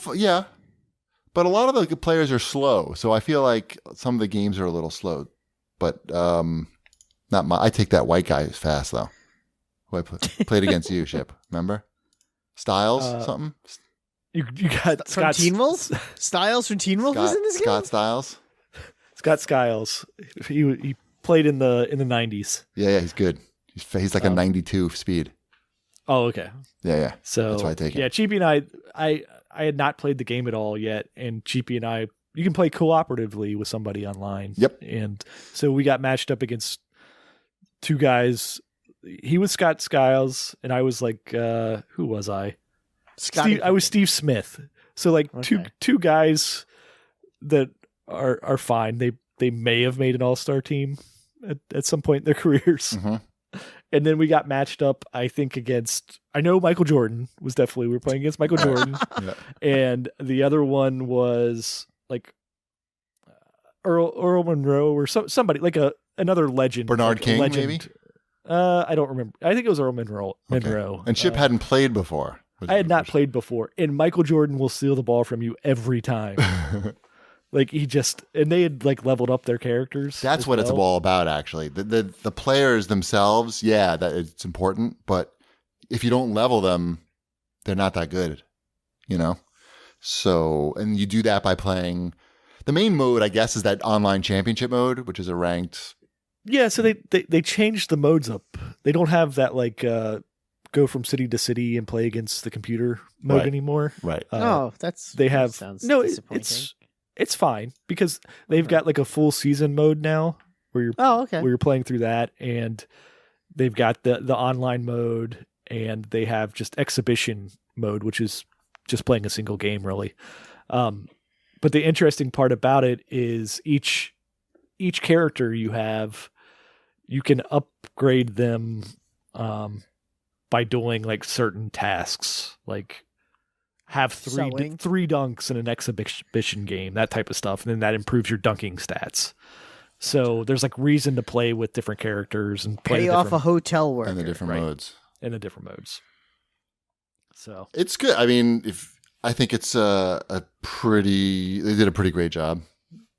but a lot of the players are slow, so I feel like some of the games are a little slow. But I take that white guy who's fast though. Who I played against you, Ship. Remember? Styles something? You got from Teen Wolf? Styles from Teen Wolf was in this game? Scott Styles? Scott Skiles. He played in the 90s. Yeah, he's good. He's like a 92 speed. Oh, okay. Yeah. So that's why I take it. Yeah, Cheapy and I had not played the game at all yet, and Cheapy and I, you can play cooperatively with somebody online. Yep. And so we got matched up against two guys. He was Scott Skiles, and I was like, who was I? I was Steve Smith. So like two guys that are fine. They may have made an all-star team at some point in their careers. Mm-hmm. And then we got matched up, I think, I know Michael Jordan we were playing against Michael Jordan. Yeah. And the other one was like Earl Monroe or somebody, like another legend. Bernard like King, legend. maybe? I don't remember. I think it was Earl Monroe. Okay. And Chip hadn't played before. I had not played before. And Michael Jordan will steal the ball from you every time. Like and they had like leveled up their characters. That's what it's all about, actually. The players themselves, that it's important, but if you don't level them, they're not that good, So, and you do that by playing the main mode, I guess, is that online championship mode, which is a ranked. Yeah, so they changed the modes up. They don't have that like go from city to city and play against the computer mode anymore. Right. Sounds disappointing. It's fine because they've got like a full season mode now where you're playing through that, and they've got the online mode, and they have just exhibition mode, which is just playing a single game really. But the interesting part about it is each character you have, you can upgrade them by doing like certain tasks, like have three dunks in an exhibition game, that type of stuff, and then that improves your dunking stats. So there's like reason to play with different characters and pay off a hotel worker and the different modes. And the different modes. So it's good. I mean, I think it's they did a pretty great job.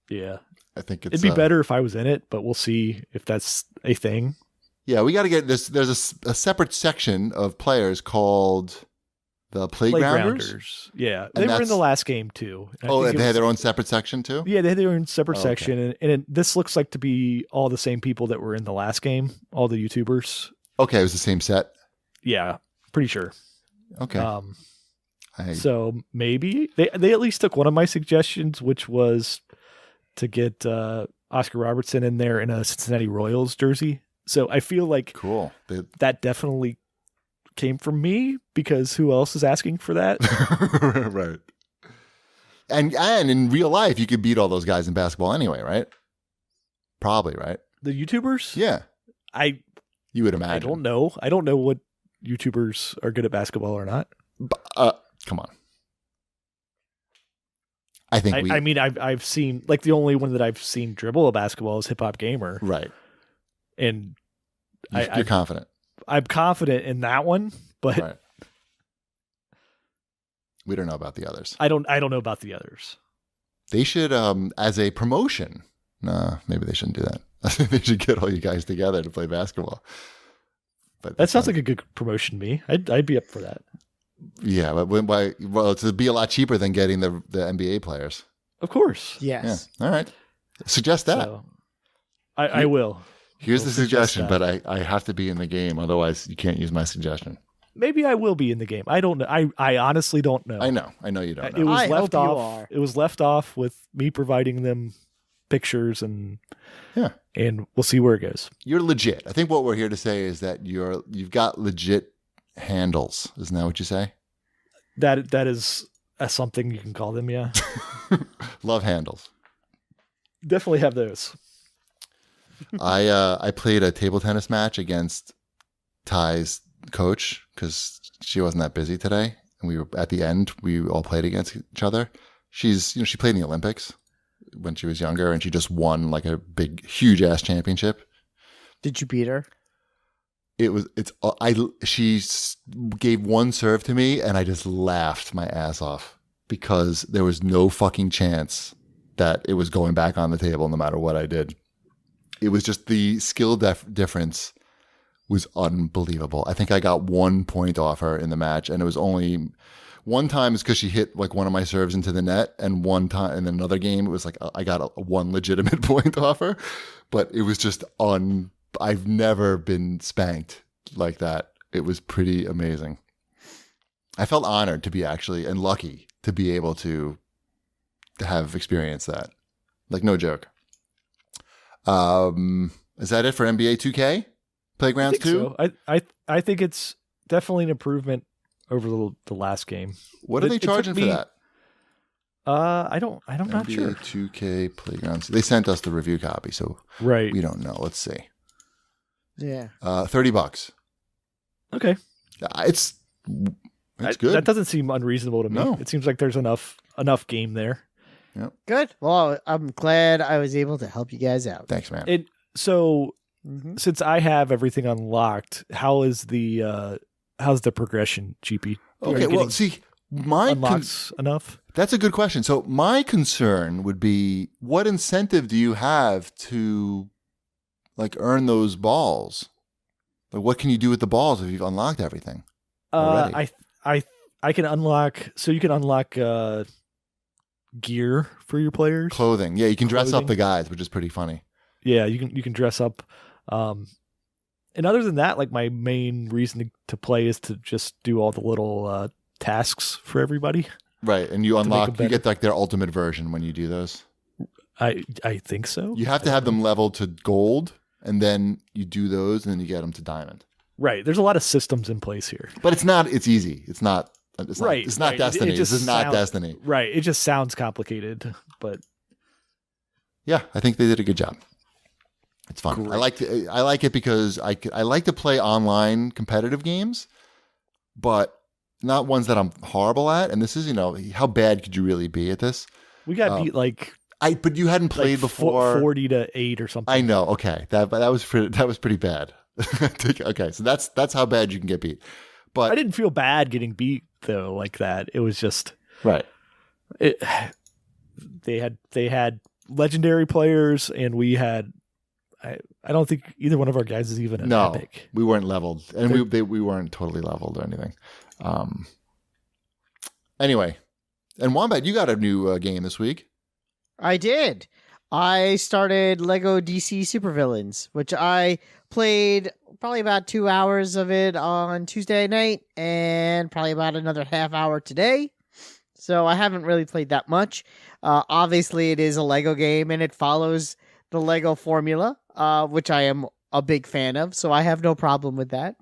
Yeah. I think it'd be better if I was in it, but we'll see if that's a thing. Yeah, we got to get this. There's a separate section of players called the Playgrounders. Yeah, they were in the last game too. They had their own separate section too? Yeah, they had their own separate section. And this looks like to be all the same people that were in the last game, all the YouTubers. Okay, it was the same set? Yeah, pretty sure. Okay. So maybe they at least took one of my suggestions, which was to get Oscar Robertson in there in a Cincinnati Royals jersey. So I feel like cool. That definitely came from me, because who else is asking for that? Right. And in real life, you could beat all those guys in basketball anyway, right? Probably, right? The YouTubers? Yeah. You would imagine. I don't know what YouTubers are good at basketball or not. Come on. I think I've seen, like, the only one that I've seen dribble a basketball is Hip Hop Gamer. Right. And you're confident. I'm confident in that one, but Right. We don't know about the others. I don't know about the others. They should, as a promotion. No, maybe they shouldn't do that. I think they should get all you guys together to play basketball. But That sounds like a good promotion to me. I'd be up for that. Yeah, but it'd be a lot cheaper than getting the NBA players. Of course. Yes. Yeah. All right. Suggest that. So, I will. Here's We'll the suggestion, suggest but I have to be in the game. Otherwise, you can't use my suggestion. Maybe I will be in the game. I don't know. I honestly don't know. I know you don't It know. was I left hope you off. are. It was left off with me providing them pictures and we'll see where it goes. You're legit. I think what we're here to say is that you've got legit handles. Isn't that what you say? That is something you can call them. Yeah, Love handles. definitely have those. I played a table tennis match against Ty's coach because she wasn't that busy today, and we were at the end. We all played against each other. She played in the Olympics when she was younger, and she just won like a big, huge ass championship. Did you beat her? She gave one serve to me, and I just laughed my ass off because there was no fucking chance that it was going back on the table no matter what I did. It was just the skill difference was unbelievable. I think I got 1 point off her in the match, and it was only one time is because she hit like one of my serves into the net, and one time in another game it was like I got one legitimate point off her, but it was just I've never been spanked like that. It was pretty amazing. I felt honored to be and lucky to be able to have experienced that. Like, no joke. Is that it for NBA 2K? Playgrounds 2? So. I think it's definitely an improvement over the last game. What are they charging for that? I'm not NBA sure. 2K Playgrounds. They sent us the review copy, so Right. we don't know. Let's see. Yeah. $30. Okay. It's good. That doesn't seem unreasonable to me. No. It seems like there's enough game there. Good. Well, I'm glad I was able to help you guys out. Thanks, man. So Mhm. since I have everything unlocked, how's the progression, GP? Are Okay, you well, getting see, unlocks enough? that's a good question. So my concern would be, what incentive do you have to like earn those balls? Like, what can you do with the balls if you've unlocked everything already? I can unlock. So you can unlock gear for your players. Clothing. Yeah, you can dress up Clothing. the guys, which is pretty funny. Yeah, you can dress up. And other than that, like my main reason to play is to just do all the little tasks for everybody. Right, and you To make unlock, them you get like their ultimate version when you do those. I think so. You have to have them leveled to gold, and then you do those, and then you get them to diamond. Right. There's a lot of systems in place here. But it's easy. It's not Right, It's not right. Destiny. It This just is not sound- Destiny. Right. It just sounds complicated, but Yeah, I think they did a good job. It's fun. Great. I like it because I like to play online competitive games, but not ones that I'm horrible at. And this is, how bad could you really be at this? we got beat But you hadn't played before. 40-8 or something. I know. Okay, that was pretty bad. Okay, so that's how bad you can get beat. But I didn't feel bad getting beat though like that. It was just right. They had legendary players, and we had. I don't think either one of our guys is even an epic. We weren't leveled, and we weren't totally leveled or anything. Anyway, and Wombat, you got a new game this week. I did. I started Lego DC Supervillains, which I played probably about 2 hours of it on Tuesday night and probably about another half hour today. So I haven't really played that much. Obviously, it is a Lego game and it follows the Lego formula, which I am a big fan of. So I have no problem with that.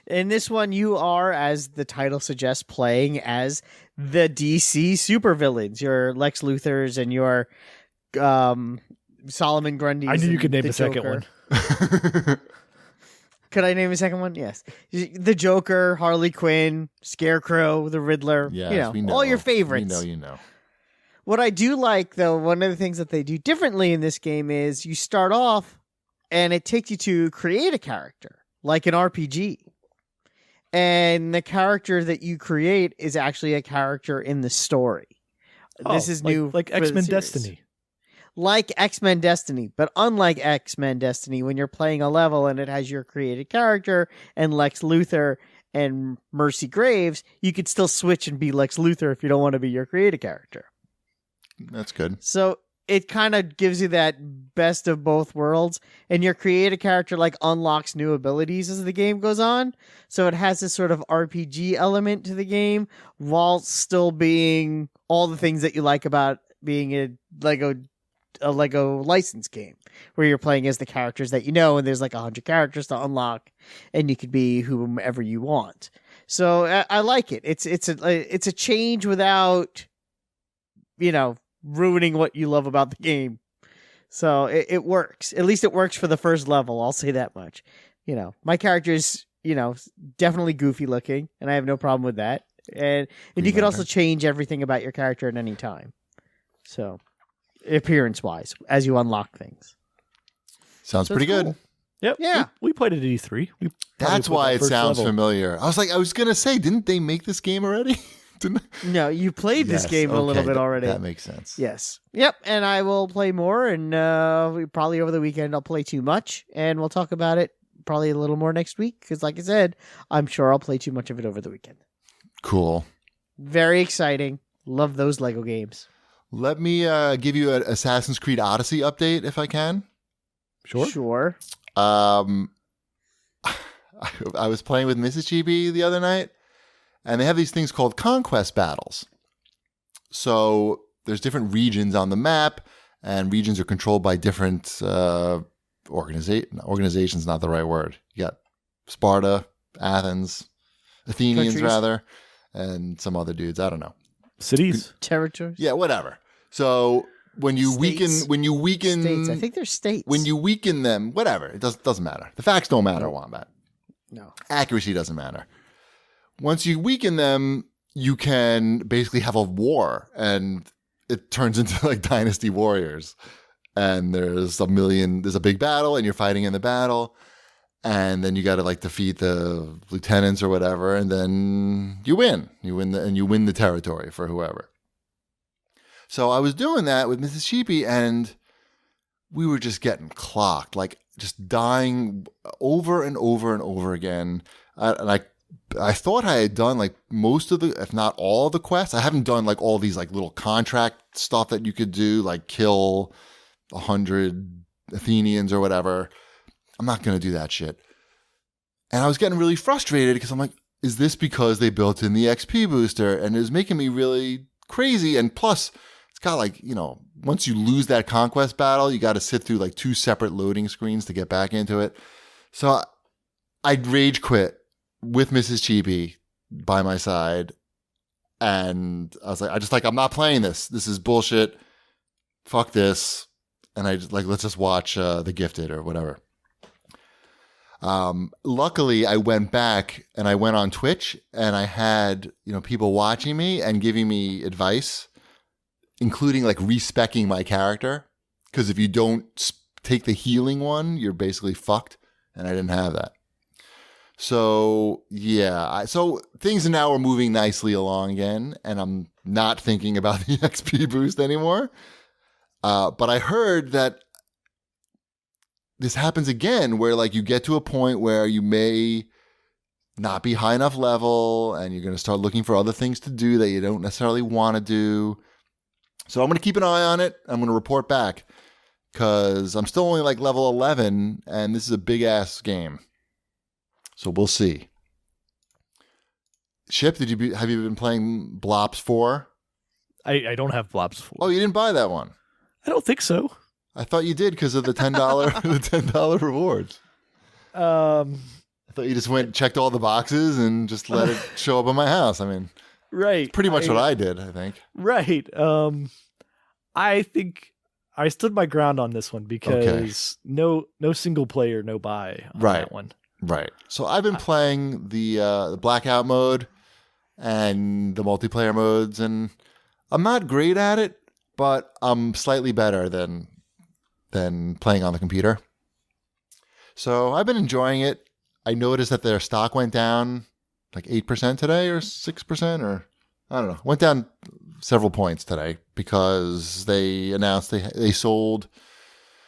In this one, you are, as the title suggests, playing as the DC supervillains. Your Lex Luthors and your Solomon Grundys. I knew you and could name the a second Joker. one. Could I name a second one? Yes. The Joker, Harley Quinn, Scarecrow, the Riddler. Yes, we know. All your favorites. We know you know. What I do like, though, one of the things that they do differently in this game is you start off and it takes you to create a character. like an RPG. And the character that you create is actually a character in the story. This is new, like X-Men Destiny. Like X-Men Destiny, but unlike X-Men Destiny, when you're playing a level and it has your created character and Lex Luthor and Mercy Graves, you could still switch and be Lex Luthor if you don't want to be your created character. That's good. So it kind of gives you that best of both worlds, and your created character like unlocks new abilities as the game goes on. So it has this sort of RPG element to the game while still being all the things that you like about being a Lego license game where you're playing as the characters that you know, and there's like 100 characters to unlock, and you could be whomever you want. So I like it. It's a change without, ruining what you love about the game. So it works. At least it works for the first level. I'll say that much. My character is, definitely goofy looking, and I have no problem with that. And you could also change everything about your character at any time. So appearance wise, as you unlock things. Sounds pretty good. Cool. Yep. Yeah. We played it at E3. That's why it sounds familiar. I was going to say, didn't they make this game already? No, you played this game a little bit already. That makes sense. Yes. Yep. And I will play more, and probably over the weekend I'll play too much, and we'll talk about it probably a little more next week, because like I said, I'm sure I'll play too much of it over the weekend. Cool. Very exciting. Love those Lego games. Let me give you an Assassin's Creed Odyssey update if I can. Sure. I was playing with Mrs. Chibi the other night, and they have these things called conquest battles. So there's different regions on the map, and regions are controlled by different organizations, not the right word. You got Sparta, Athens, Athenians Countries. rather, and some other dudes. I don't know. Cities. Territories. Yeah, whatever. So when you States. weaken States. I think they're states. when you weaken them, whatever, it doesn't matter. The facts don't matter, Wombat. No. Accuracy doesn't matter. Once you weaken them, you can basically have a war, and it turns into like Dynasty Warriors. And there's a big battle, and you're fighting in the battle, and then you got to like defeat the lieutenants or whatever, and then you win. You win the territory for whoever. So I was doing that with Mrs. Sheepy, and we were just getting clocked, like just dying over and over and over again. I thought I had done like most of the, if not all of the quests. I haven't done like all these like little contract stuff that you could do, like kill 100 Athenians or whatever. I'm not going to do that shit. And I was getting really frustrated because I'm like, is this because they built in the XP booster? And it was making me really crazy. And plus, it's got like, once you lose that conquest battle, you got to sit through like 2 separate loading screens to get back into it. So I rage quit with Mrs. Chibi by my side. And I was like, I'm not playing this. This is bullshit. Fuck this. And I just like, let's just watch The Gifted or whatever. Luckily, I went back and I went on Twitch, and I had, people watching me and giving me advice, including like respecking my character. Because if you don't take the healing one, you're basically fucked. And I didn't have that. So yeah, so things now are moving nicely along again, and I'm not thinking about the XP boost anymore. But I heard that this happens again, where like you get to a point where you may not be high enough level, and you're going to start looking for other things to do that you don't necessarily want to do. So I'm going to keep an eye on it. I'm going to report back, because I'm still only like level 11, and this is a big ass game. So we'll see. Ship, have you been playing Blops 4? I don't have Blobs 4. Oh, you didn't buy that one? I don't think so. I thought you did because of the $10 the $10 rewards. I thought you just went and checked all the boxes and just let it show up at my house. I mean, right. Pretty much what I did, I think. Right. I think I stood my ground on this one because no single player, no buy on that one. Right. So I've been playing the blackout mode and the multiplayer modes, and I'm not great at it, but I'm slightly better than playing on the computer. So I've been enjoying it. I noticed that their stock went down like 8% today or 6%, or I don't know. Went down several points today because they announced they sold,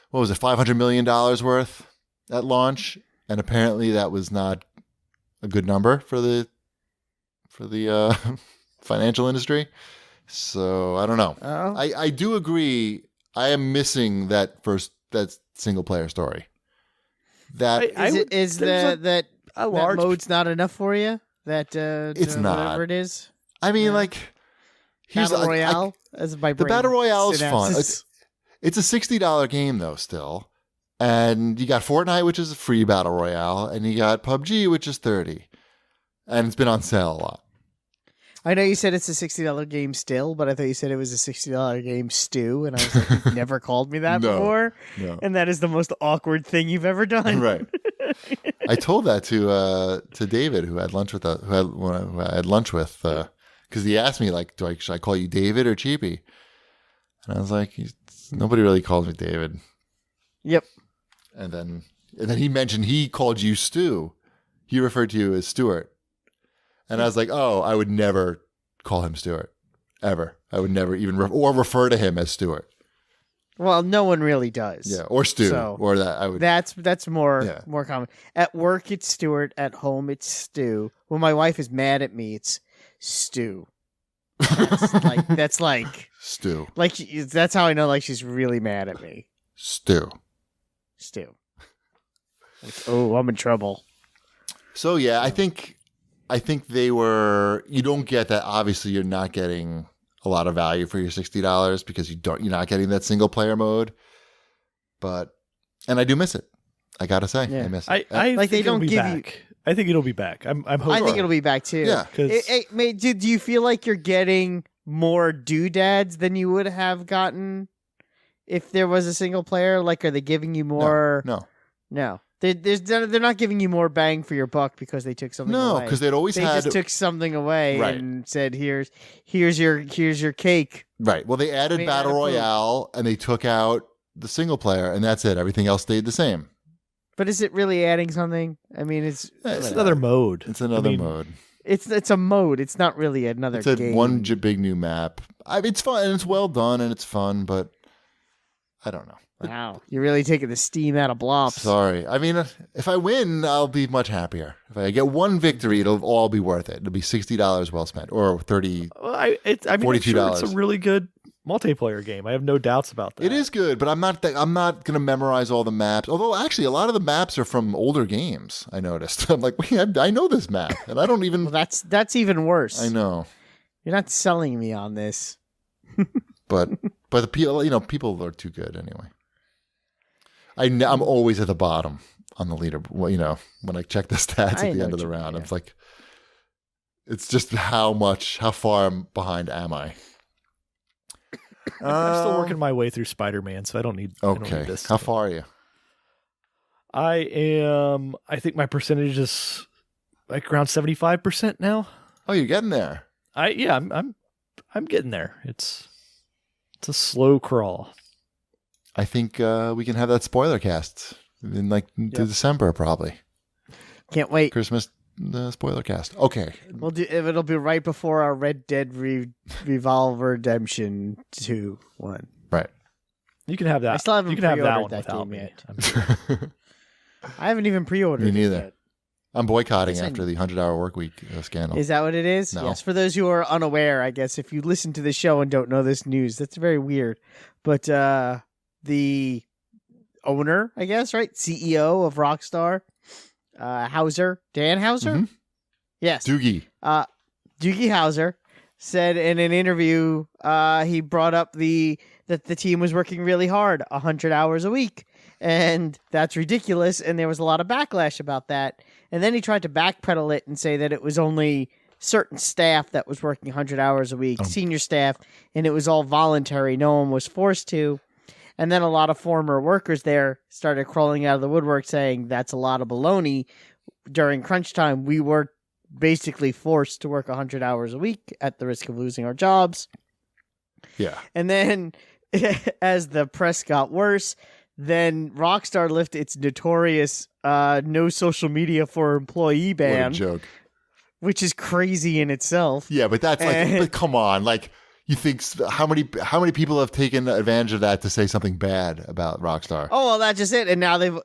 what was it, $500 million worth at launch. And apparently that was not a good number for the financial industry. So I don't know. Oh. I do agree. I am missing that single player story. That that mode's not enough for you? It's not. Whatever it is. I mean, like, here's Battle Royale. As my the brain Battle Royale is fun. synapses. It's a $60 game though, still, and you got Fortnite, which is a free Battle Royale, and you got PUBG, which is $30, and it's been on sale a lot. I know you said it's a $60 game still, but I thought you said it was a $60 game stew, and I was like, you've never called me that before, and that is the most awkward thing you've ever done. Right. I told that to David, who I had lunch with, because he asked me, like, should I call you David or Cheapy? And I was like, nobody really calls me David. Yep. And then he mentioned he called you Stu. He referred to you as Stuart. And I was like, oh, I would never call him Stuart, ever. I would never even refer to him as Stuart. Well, no one really does. Yeah, or Stu, So, or that I would. That's more common. At work, it's Stuart. At home, it's Stu. When my wife is mad at me, it's Stu. That's like Stu. Like that's how I know. Like she's really mad at me. Stu. Like, oh, I'm in trouble. So yeah, I think they were. You don't get that. Obviously, you're not getting a lot of value for your $60 because you're not getting that single player mode. And I do miss it. I gotta say, I miss it. I like they don't give back. I think it'll be back. I'm hoping. I think it'll be back too. Yeah. Do you feel like you're getting more doodads than you would have gotten if there was a single player? Like, are they giving you more? No. They're not giving you more bang for your buck because they took something away. No, because they'd always they just took something away and said, "Here's your cake." Right. Well, they added Battle Royale and they took out the single player, and that's it. Everything else stayed the same. But is it really adding something? I mean, it's another mode. It's another mode. It's a mode. It's not really another game. One big new map. It's fun and it's well done and it's fun, but I don't know. Wow, you're really taking the steam out of Blops. Sorry. I mean, if I win, I'll be much happier. If I get one victory, it'll all be worth it. It'll be $60 well spent, or $30. Well, $42. Sure it's a really good multiplayer game. I have no doubts about that. It is good, but I'm not going to memorize all the maps. Although, actually, a lot of the maps are from older games. I noticed. I'm like, I know this map, and I don't even. Well, that's even worse. I know. You're not selling me on this. but the people are too good anyway. I'm always at the bottom on the leader. Well, when I check the stats at the end of the round, I'm like, it's just how far behind am I? I'm still working my way through Spider-Man, so I don't need. Okay, I don't need this how far are you? I am. I think my percentage is like around 75% now. Oh, you're getting there. I'm getting there. It's a slow crawl. I think we can have that spoiler cast in December probably. Can't wait. Christmas spoiler cast. Okay. It'll be right before our Red Dead Revolver Redemption 2 one. Right. You can have that. I still haven't pre-ordered that without game me. yet. I haven't even pre-ordered Me neither. it yet. I'm boycotting after the 100-hour work week scandal. Is that what it is? No. Yes. For those who are unaware, I guess, if you listen to the show and don't know this news, that's very weird. But the owner, I guess, right? CEO of Rockstar, Hauser, Dan Hauser? Mm-hmm. Yes. Doogie Hauser said in an interview, he brought up that the team was working really hard, 100 hours a week. And that's ridiculous. And there was a lot of backlash about that. And then he tried to backpedal it and say that it was only certain staff that was working 100 hours a week, senior staff, and it was all voluntary. No one was forced to. And then a lot of former workers there started crawling out of the woodwork saying that's a lot of baloney. During crunch time, we were basically forced to work 100 hours a week at the risk of losing our jobs. Yeah. And then as the press got worse, then Rockstar lifted its notorious no social media for employee What a ban, joke. which is crazy in itself. Yeah, but that's like, but come on, like you think how many people have taken advantage of that to say something bad about Rockstar? Oh well, that's just it. And now they've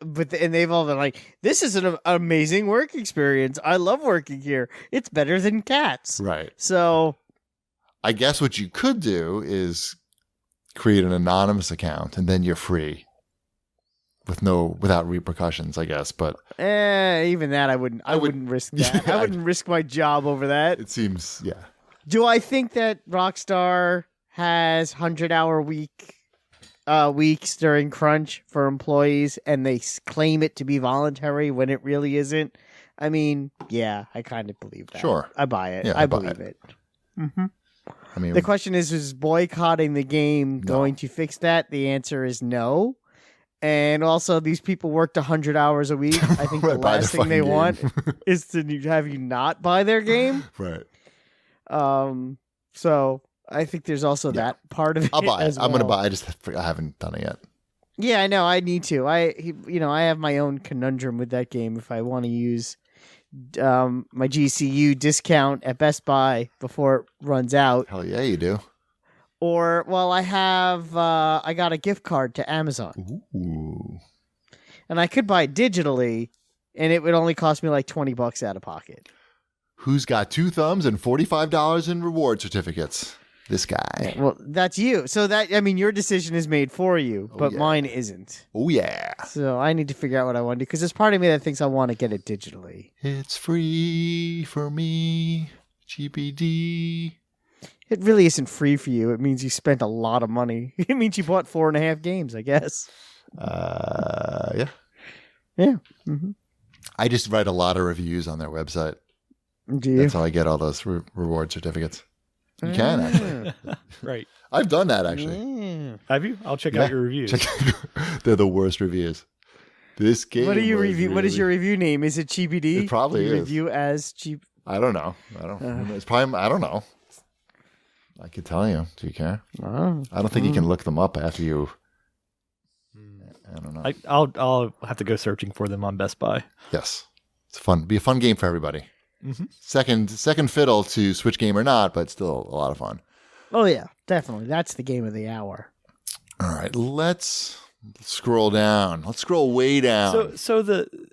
all been like, "This is an amazing work experience. I love working here. It's better than cats." Right. So, I guess what you could do is create an anonymous account, and then you're free without repercussions, I guess. But even that, I wouldn't risk that. Yeah, I wouldn't risk my job over that. it seems, yeah. Do I think that Rockstar has 100-hour weeks during crunch for employees, and they claim it to be voluntary when it really isn't? I mean, yeah, I kind of believe that. Sure. I buy it. Yeah, I buy believe it. I mean, The question is boycotting the game going to fix that? The answer is no. And also, these people worked 100 hours a week. I think the Right, buy the last thing they fucking want game. is to have you not buy their game. right. So I think there's also that part of it. I'll buy it. as I'm going to well. buy. I haven't done it yet. Yeah, I know. I need to. I have my own conundrum with that game. If I want to use my GCU discount at Best Buy before it runs out, Hell yeah, you do. or I got a gift card to Amazon, Ooh. and I could buy it digitally, and it would only cost me like $20 out of pocket. Who's got 2 thumbs and $45 in reward certificates? This guy. Well, that's you. So your decision is made for you, but yeah. mine isn't. Oh yeah. So I need to figure out what I want to do because there's part of me that thinks I want to get it digitally. It's free for me. GPD. It really isn't free for you. It means you spent a lot of money. It means you bought 4.5 games, I guess. Yeah. Yeah. Mm-hmm. I just write a lot of reviews on their website. Do you? That's how I get all those reward certificates. You can actually. Right. I've done that actually. Yeah. Have you? I'll check out your reviews. They're the worst reviews. This game. What do you was review? What is really- your review name? Is it GBD? It probably Do you is. Review as cheap. I don't know. It's probably. I don't know. I could tell you. Do you care? Oh. I don't think you can look them up after you. I don't know. I'll have to go searching for them on Best Buy. Yes, it's fun. Be a fun game for everybody. Mm-hmm. Second fiddle to Switch game or not, but still a lot of fun. Oh yeah, definitely. That's the game of the hour. All right, let's scroll down. Let's scroll way down. So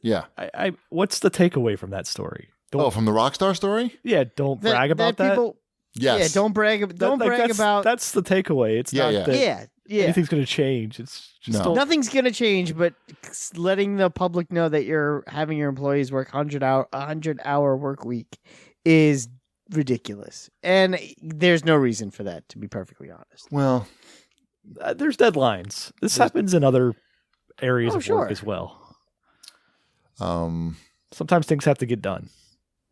yeah. I what's the takeaway from that story? From the Rockstar story? Yeah, don't brag about that. People, Yes. Yeah, don't brag. Don't brag about. That's the takeaway. It's Yeah, not yeah. that Yeah. anything's going to change. It's just No. don't. Nothing's gonna change, but letting the public know that you're having your employees work 100-hour work week is ridiculous, and there's no reason for that. To be perfectly honest. Well, There's deadlines. This happens in other areas Oh, of sure. work as well. um, Sometimes things have to get done.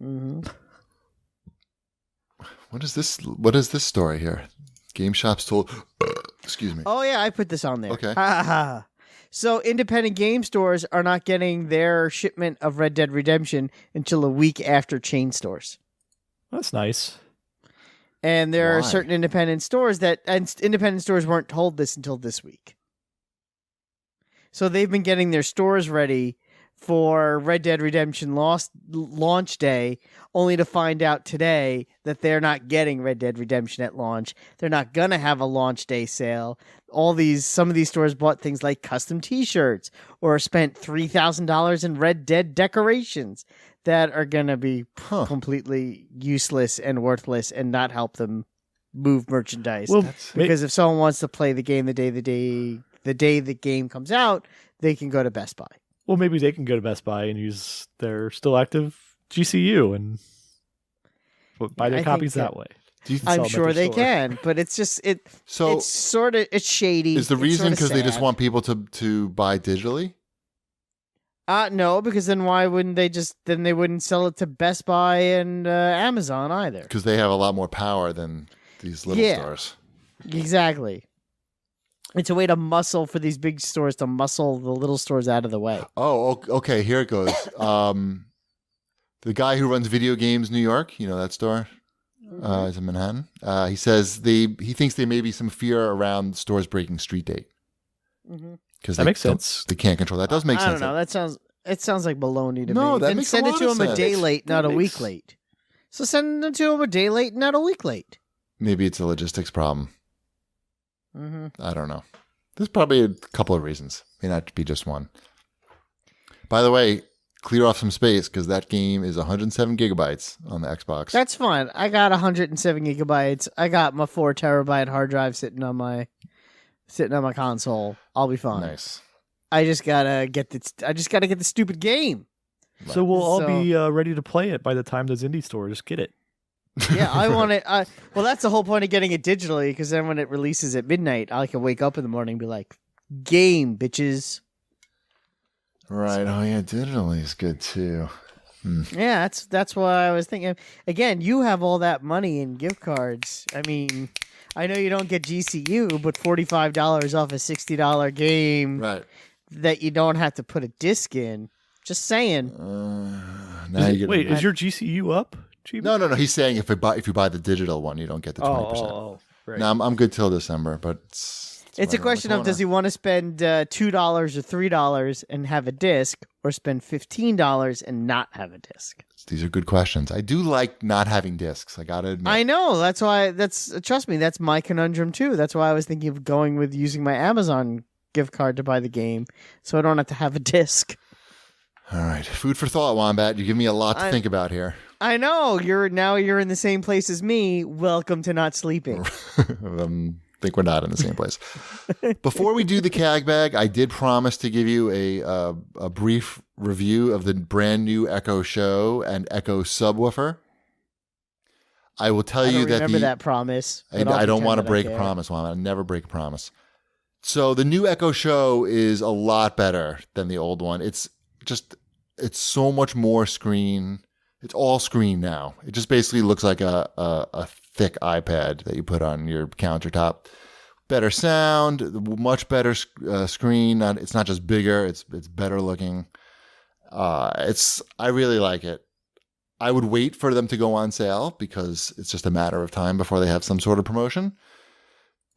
Mm-hmm. what is this? What is this story here? Game shops told. Excuse me. Oh yeah, I put this on there. Okay. So independent game stores are not getting their shipment of Red Dead Redemption until a week after chain stores. That's nice. And there are Why? certain independent stores independent stores weren't told this until this week. So they've been getting their stores ready for Red Dead Redemption launch day, only to find out today that they're not getting Red Dead Redemption at launch. They're not gonna have a launch day sale. Some of these stores bought things like custom T-shirts or spent $3,000 in Red Dead decorations that are gonna be completely useless and worthless and not help them move merchandise. Well, Because if someone wants to play the game the day the game comes out, they can go to Best Buy. well, maybe they can go to Best Buy and use their still active GCU and buy their I copies think that way. Do you sell I'm them at sure their they store. can, but it's just So it's shady. is the It's reason sorta because they just sad. want people to buy digitally? No, because then why wouldn't they wouldn't sell it to Best Buy and Amazon either. Because they have a lot more power than these little Yeah. stores. Exactly. It's a way to muscle for these big stores to muscle the little stores out of the way. Oh, okay. Here it goes. The guy who runs Video Games New York, you know that store, is in Manhattan. He says he thinks there may be some fear around stores breaking street date. Mm-hmm. because That makes sense. They can't control that. Does make sense. I don't know. It sounds like baloney to No, me. that Then makes send a it lot to of him a sense. day late, not a That week makes- late. So send them to him a day late, not a week late. Maybe it's a logistics problem. Mm-hmm. I don't know. There's probably a couple of reasons. May not be just one. By the way, clear off some space because that game is 107 gigabytes on the Xbox. That's fine. I got 107 gigabytes. I got my 4 terabyte hard drive sitting on my console. I'll be fine. Nice. I just gotta get the stupid game. So we'll all So- be ready to play it by the time those indie stores get it. Yeah, I want it. Well, that's the whole point of getting it digitally, because then when it releases at midnight, I can wake up in the morning and be like, "Game, bitches." Right. Oh yeah, digitally is good too. Yeah, that's why I was thinking. Again, you have all that money in gift cards. I mean, I know you don't get GCU, but $45 off a $60 game Right. that you don't have to put a disc in. Just saying. Now you get Wait, is your GCU up? Chibi? No. He's saying if you buy the digital one, you don't get the 20%. Right. No, I'm good till December, but it's It's a right around question the of does he corner. want to spend $2 or $3 and have a disc, or spend $15 and not have a disc? These are good questions. I do like not having discs. I gotta admit. I know. That's why. Trust me. That's my conundrum too. That's why I was thinking of going with using my Amazon gift card to buy the game, so I don't have to have a disc. All right, food for thought, Wombat. You give me a lot to think about here. I know you're in the same place as me. Welcome to not sleeping. Think we're not in the same place. Before we do the CAG bag, I did promise to give you a brief review of the brand new Echo Show and Echo subwoofer. I will tell I you don't that remember that promise. I but I'll don't want to pretend break that a I care. promise, Wombat. I never break a promise. So the new Echo Show is a lot better than the old one. It's so much more screen. It's all screen now. It just basically looks like a thick iPad that you put on your countertop. Better sound, much better screen. It's not just bigger. It's better looking. I really like it. I would wait for them to go on sale because it's just a matter of time before they have some sort of promotion.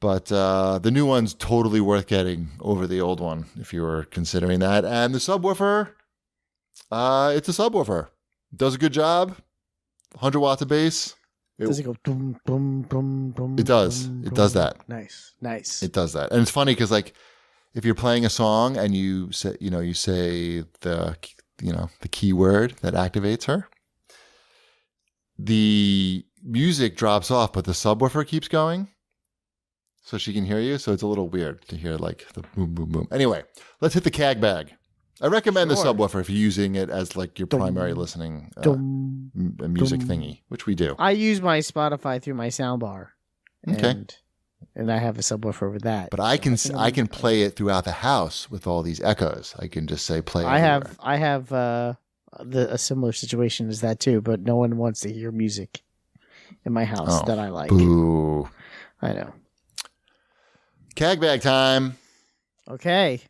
But the new one's totally worth getting over the old one if you were considering that. And the subwoofer, it's a subwoofer. Does a good job. 100 watts of bass. Does it go boom, boom, boom, boom? It does. boom, It does boom? that. Nice. It does that. And it's funny because like if you're playing a song and you say the key word that activates her, the music drops off, but the subwoofer keeps going. So she can hear you. So it's a little weird to hear like the boom, boom, boom. Anyway, let's hit the CAG bag. I recommend the Sure. subwoofer if you're using it as like your primary listening Dum. music dum. thingy, which we do. I use my Spotify through my soundbar. Okay. And I have a subwoofer with that. But I can think I I'm- can play it throughout the house with all these echoes. I can just say play. I everywhere. have a similar situation as that too, but no one wants to hear music in my house Oh, that I like. Boo. I know. CAG bag time. Okay.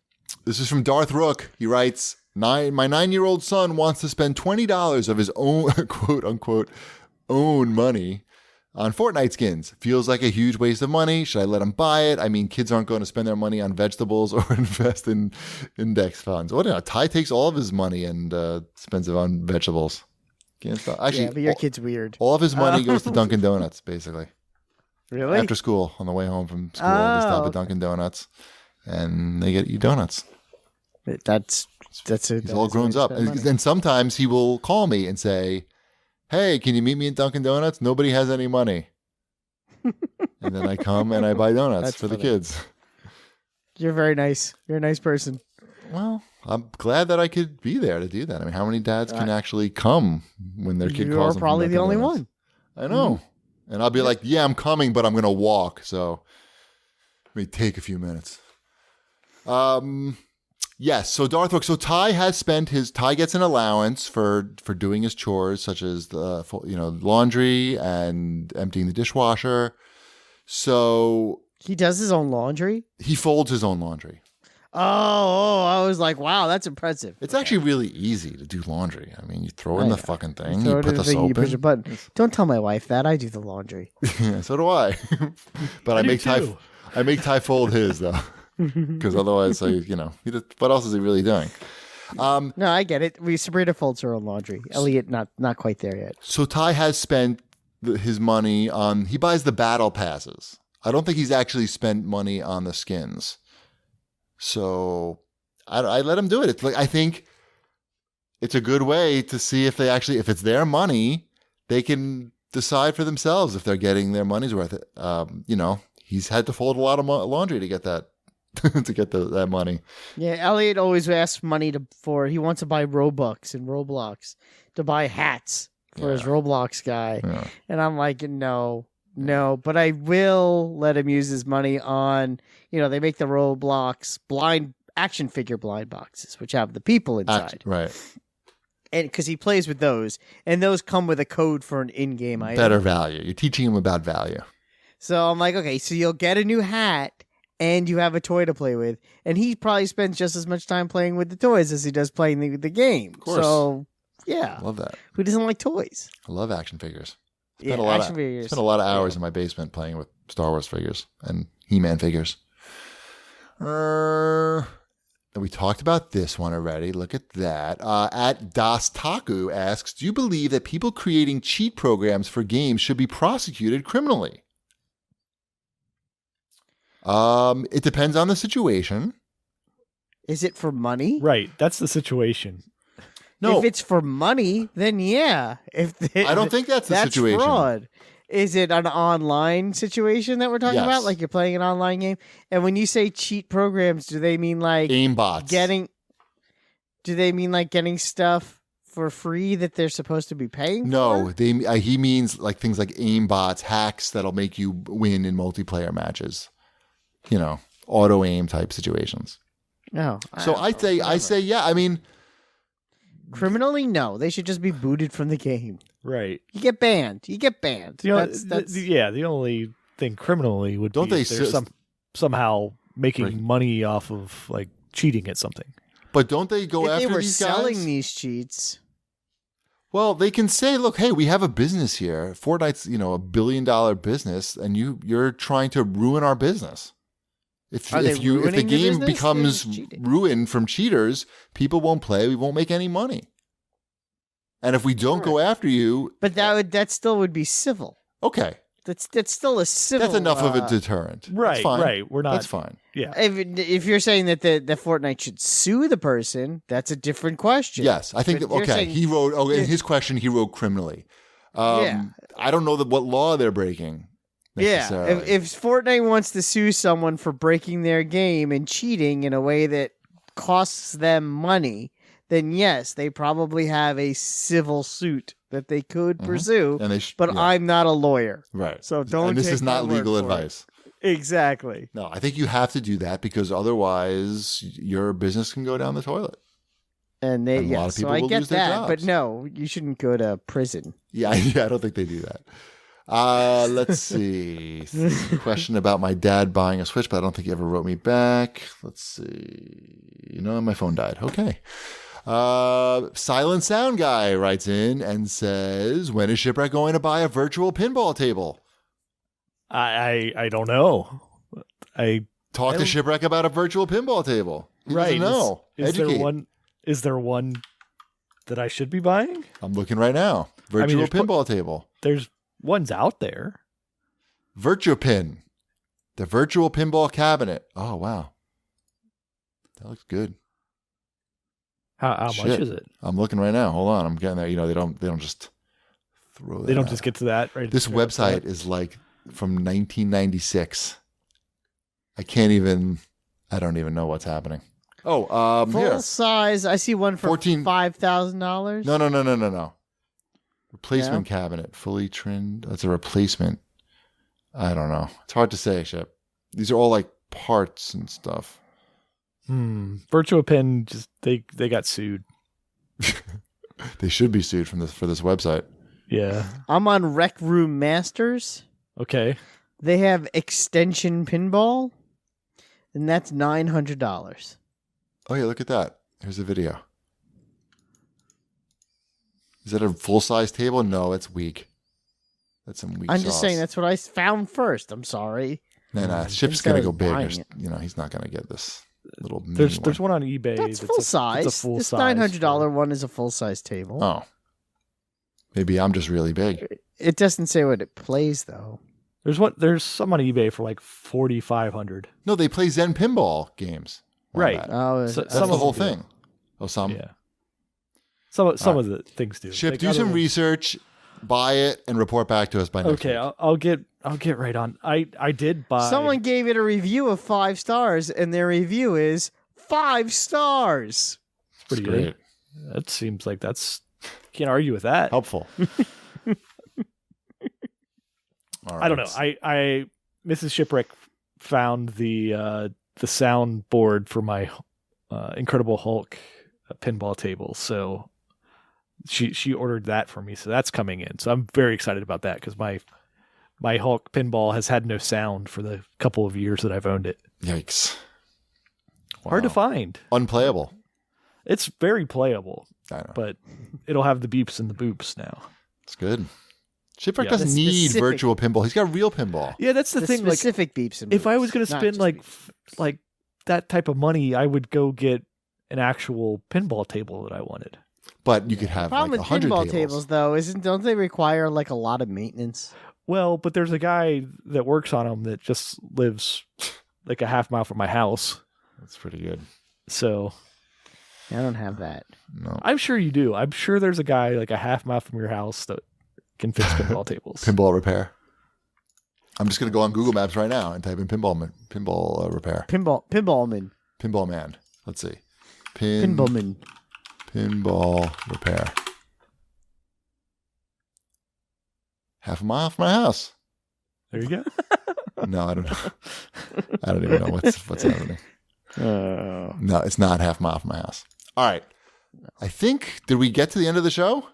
This is from Darth Rook. He writes, my 9-year-old son wants to spend $20 of his own, quote unquote, own money on Fortnite skins. Feels like a huge waste of money. Should I let him buy it? I mean, kids aren't going to spend their money on vegetables or invest in index funds. What? Ty takes all of his money and spends it on vegetables. Can't stop. Actually, Yeah, but your kid's weird. all of his money goes to Dunkin' Donuts, basically. Really? After school, on the way home from school, they stop Oh. at Dunkin' Donuts and they get you donuts. He's He's all grown up. And then sometimes he will call me and say, hey, can you meet me at Dunkin' Donuts? Nobody has any money. And then I come and I buy donuts That's for the funny. kids. You're very nice. You're a nice person. Well, I'm glad that I could be there to do that. I mean, how many dads can actually come when their kid You calls are them from probably the Dunkin' only Donuts? one. I know. And I'll be like, yeah, I'm coming, but I'm going to walk. So it may take a few minutes. Yes. So Darth Rook. So Ty gets an allowance for doing his chores, such as the laundry and emptying the dishwasher. So He does his own laundry? he folds his own laundry. Oh, I was like, wow, that's impressive. It's actually really easy to do laundry. I mean, you throw in the fucking thing, Throw you it put in the thing, you soap push a in. button. Don't tell my wife that. I do the laundry. So do I. But I do make Ty. too. I make Ty fold his though. because otherwise, what else is he really doing? No, I get it. Sabrina folds her own laundry. Elliot, not quite there yet. So Ty has spent his money on. He buys the battle passes. I don't think he's actually spent money on the skins. So I let him do it. It's like I think it's a good way to see if it's their money, they can decide for themselves if they're getting their money's worth. He's had to fold a lot of laundry to get that that money. Yeah, Elliot always asks money he wants to buy Robux and Roblox to buy hats for his Roblox guy. Yeah. And I'm like, no, but I will let him use his money on, they make the Roblox blind action figure blind boxes, which have the people inside. Right. And because he plays with those, and those come with a code for an in-game item. Better value. You're teaching him about value. So I'm like, okay, so you'll get a new hat and you have a toy to play with. And he probably spends just as much time playing with the toys as he does playing the game. Of course. So, yeah. I love that. Who doesn't like toys? I love action figures. Spent a lot of hours in my basement playing with Star Wars figures and He-Man figures. We talked about this one already. Look at that. At Das Taku asks, do you believe that people creating cheat programs for games should be prosecuted criminally? It depends on the situation. Is it for money? Right. That's the situation. No. If it's for money, then yeah. I don't think that's the situation. That's fraud. Is it an online situation that we're talking Yes. about? Like you're playing an online game? And when you say cheat programs, do they mean like Aimbots. Do they mean like getting stuff for free that they're supposed to be paying No, for? he means like things like aimbots, hacks that'll make you win in multiplayer matches. Auto aim type situations. No. So I say, yeah. I mean, Criminally, no. They should just be booted from the game. Right. You get banned. The only thing criminally would Don't be they if they're somehow making Right. money off of like cheating at something. but don't they go if after they were these selling guys? these cheats. Well, they can say, look, hey, we have a business here. Fortnite's, $1 billion business, and you're trying to ruin our business. If Are they the ruining the game business? becomes They're cheating. ruined from cheaters, people won't play. We won't make any money. And if we don't go after you, But that still would be civil. okay, That's still a civil. that's enough of a deterrent. Right. That's fine. Right. We're not. That's fine. Yeah. If you're saying that the Fortnite should sue the person, that's a different question. Yes, I think But that, you're okay. saying- He wrote. Oh, in his question, he wrote criminally. Yeah. I don't know what law they're breaking. Yeah, Necessarily. if Fortnite wants to sue someone for breaking their game and cheating in a way that costs them money, then yes, they probably have a civil suit that they could pursue. and they But yeah. I'm not a lawyer, right. so don't. And this take is not my word legal for it. advice. Exactly. No, I think you have to do that because otherwise your business can go down the toilet. And And a lot of so people I will get lose their that, but jobs. no, you shouldn't go to prison. Yeah, I don't think they do that. Let's see. Question about my dad buying a Switch, but I don't think he ever wrote me back. Let's see. My phone died. Okay. Silent Sound Guy writes in and says, when is Shipwreck going to buy a virtual pinball table? I don't know. Talk to Shipwreck about a virtual pinball table. He doesn't know. Is Educate. there one that I should be buying? I'm looking right now. Virtual there's pinball table. There's ones out there. VirtuaPin. The virtual pinball cabinet. Oh, wow. That looks good. How much Shit. is it? I'm looking right now. Hold on. I'm getting there. They don't just throw that They don't out. just get to that, right? This website is like from 1996. I don't even know what's happening. Oh, Full here. size. I see one for 14 $5,000. No. Replacement cabinet, fully trimmed. That's a replacement. I don't know. It's hard to say, Shep. These are all like parts and stuff. VirtuaPin just they got sued. They should be sued for this website. Yeah. I'm on Rec Room Masters. Okay. They have extension pinball, and that's $900. Oh yeah, look at that. Here's a video. Is that a full-size table? No, it's weak. That's some weak I'm just sauce. saying that's what I found first. I'm sorry. And Ship's going to go big. He's not going to get this little mini There's one on eBay. That's full size. It's a full this size. $900 one is a full size table. Oh. Maybe I'm just really big. It doesn't say what it plays though. There's some on eBay for like $4,500. No, they play Zen pinball games. Right. Oh, That's the whole thing. Oh, some. Yeah. Some of the things do. Ship, do some research, buy it, and report back to us by next week. I'll get right on. I did buy. Someone gave it a review of 5 stars, and their review is 5 stars. It's pretty good. That seems like can't argue with that. Helpful. All right. I don't know. I Mrs. Shipwreck found the soundboard for my Incredible Hulk pinball table, so she ordered that for me. So that's coming in. So I'm very excited about that because my Hulk pinball has had no sound for the couple of years that I've owned it. Yikes! Wow. Hard to find. Unplayable. It's very playable, I know. but it'll have the beeps and the boops now. It's good. Shipwreck doesn't need virtual pinball. He's got real pinball. Yeah, that's the thing. Specific beeps and boops. If I was going to spend like that type of money, I would go get an actual pinball table that I wanted. But you could have problem like with 100 pinball tables though don't they require like a lot of maintenance? Well, but there's a guy that works on them that just lives like a half mile from my house. That's pretty good. So I don't have that. No. I'm sure you do. I'm sure there's a guy like a half mile from your house that can fix pinball tables. Pinball repair. I'm just going to go on Google Maps right now and type in pinball repair. Pinball man. Let's see. Pinballman. Pinball repair. Half a mile from my house. There you go. No, I don't know. I don't even know what's happening. No, it's not half a mile from my house. All right. I think, did we get to the end of the show?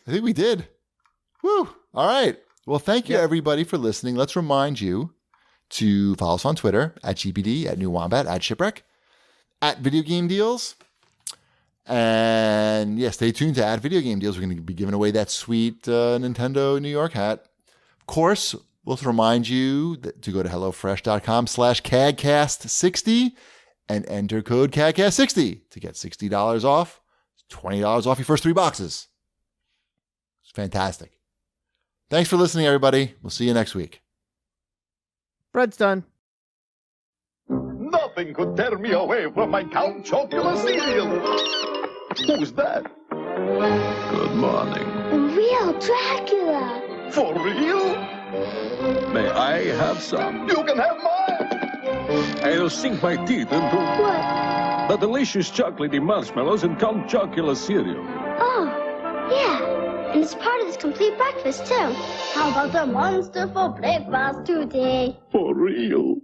I think we did. Woo. All right. Well, thank you, everybody, for listening. Let's remind you to follow us on Twitter, at GPD, at New Wombat, at Shipwreck, at Video Game Deals. And, stay tuned to at Video Game Deals. We're going to be giving away that sweet Nintendo New York hat. Of course, we'll remind you to go to HelloFresh.com/CAGcast60 and enter code CAGcast60 to get $60 off, $20 off your first 3 boxes. It's fantastic. Thanks for listening, everybody. We'll see you next week. Bread's done. Nothing could tear me away from my Count Chocula cereal. Who's that? Good morning. The real Dracula. For real? May I have some? You can have mine. I'll sink my teeth into What? the delicious chocolatey marshmallows in Count Chocula cereal. Oh, yeah. And it's part of this complete breakfast, too. How about the wonderful breakfast today? For real?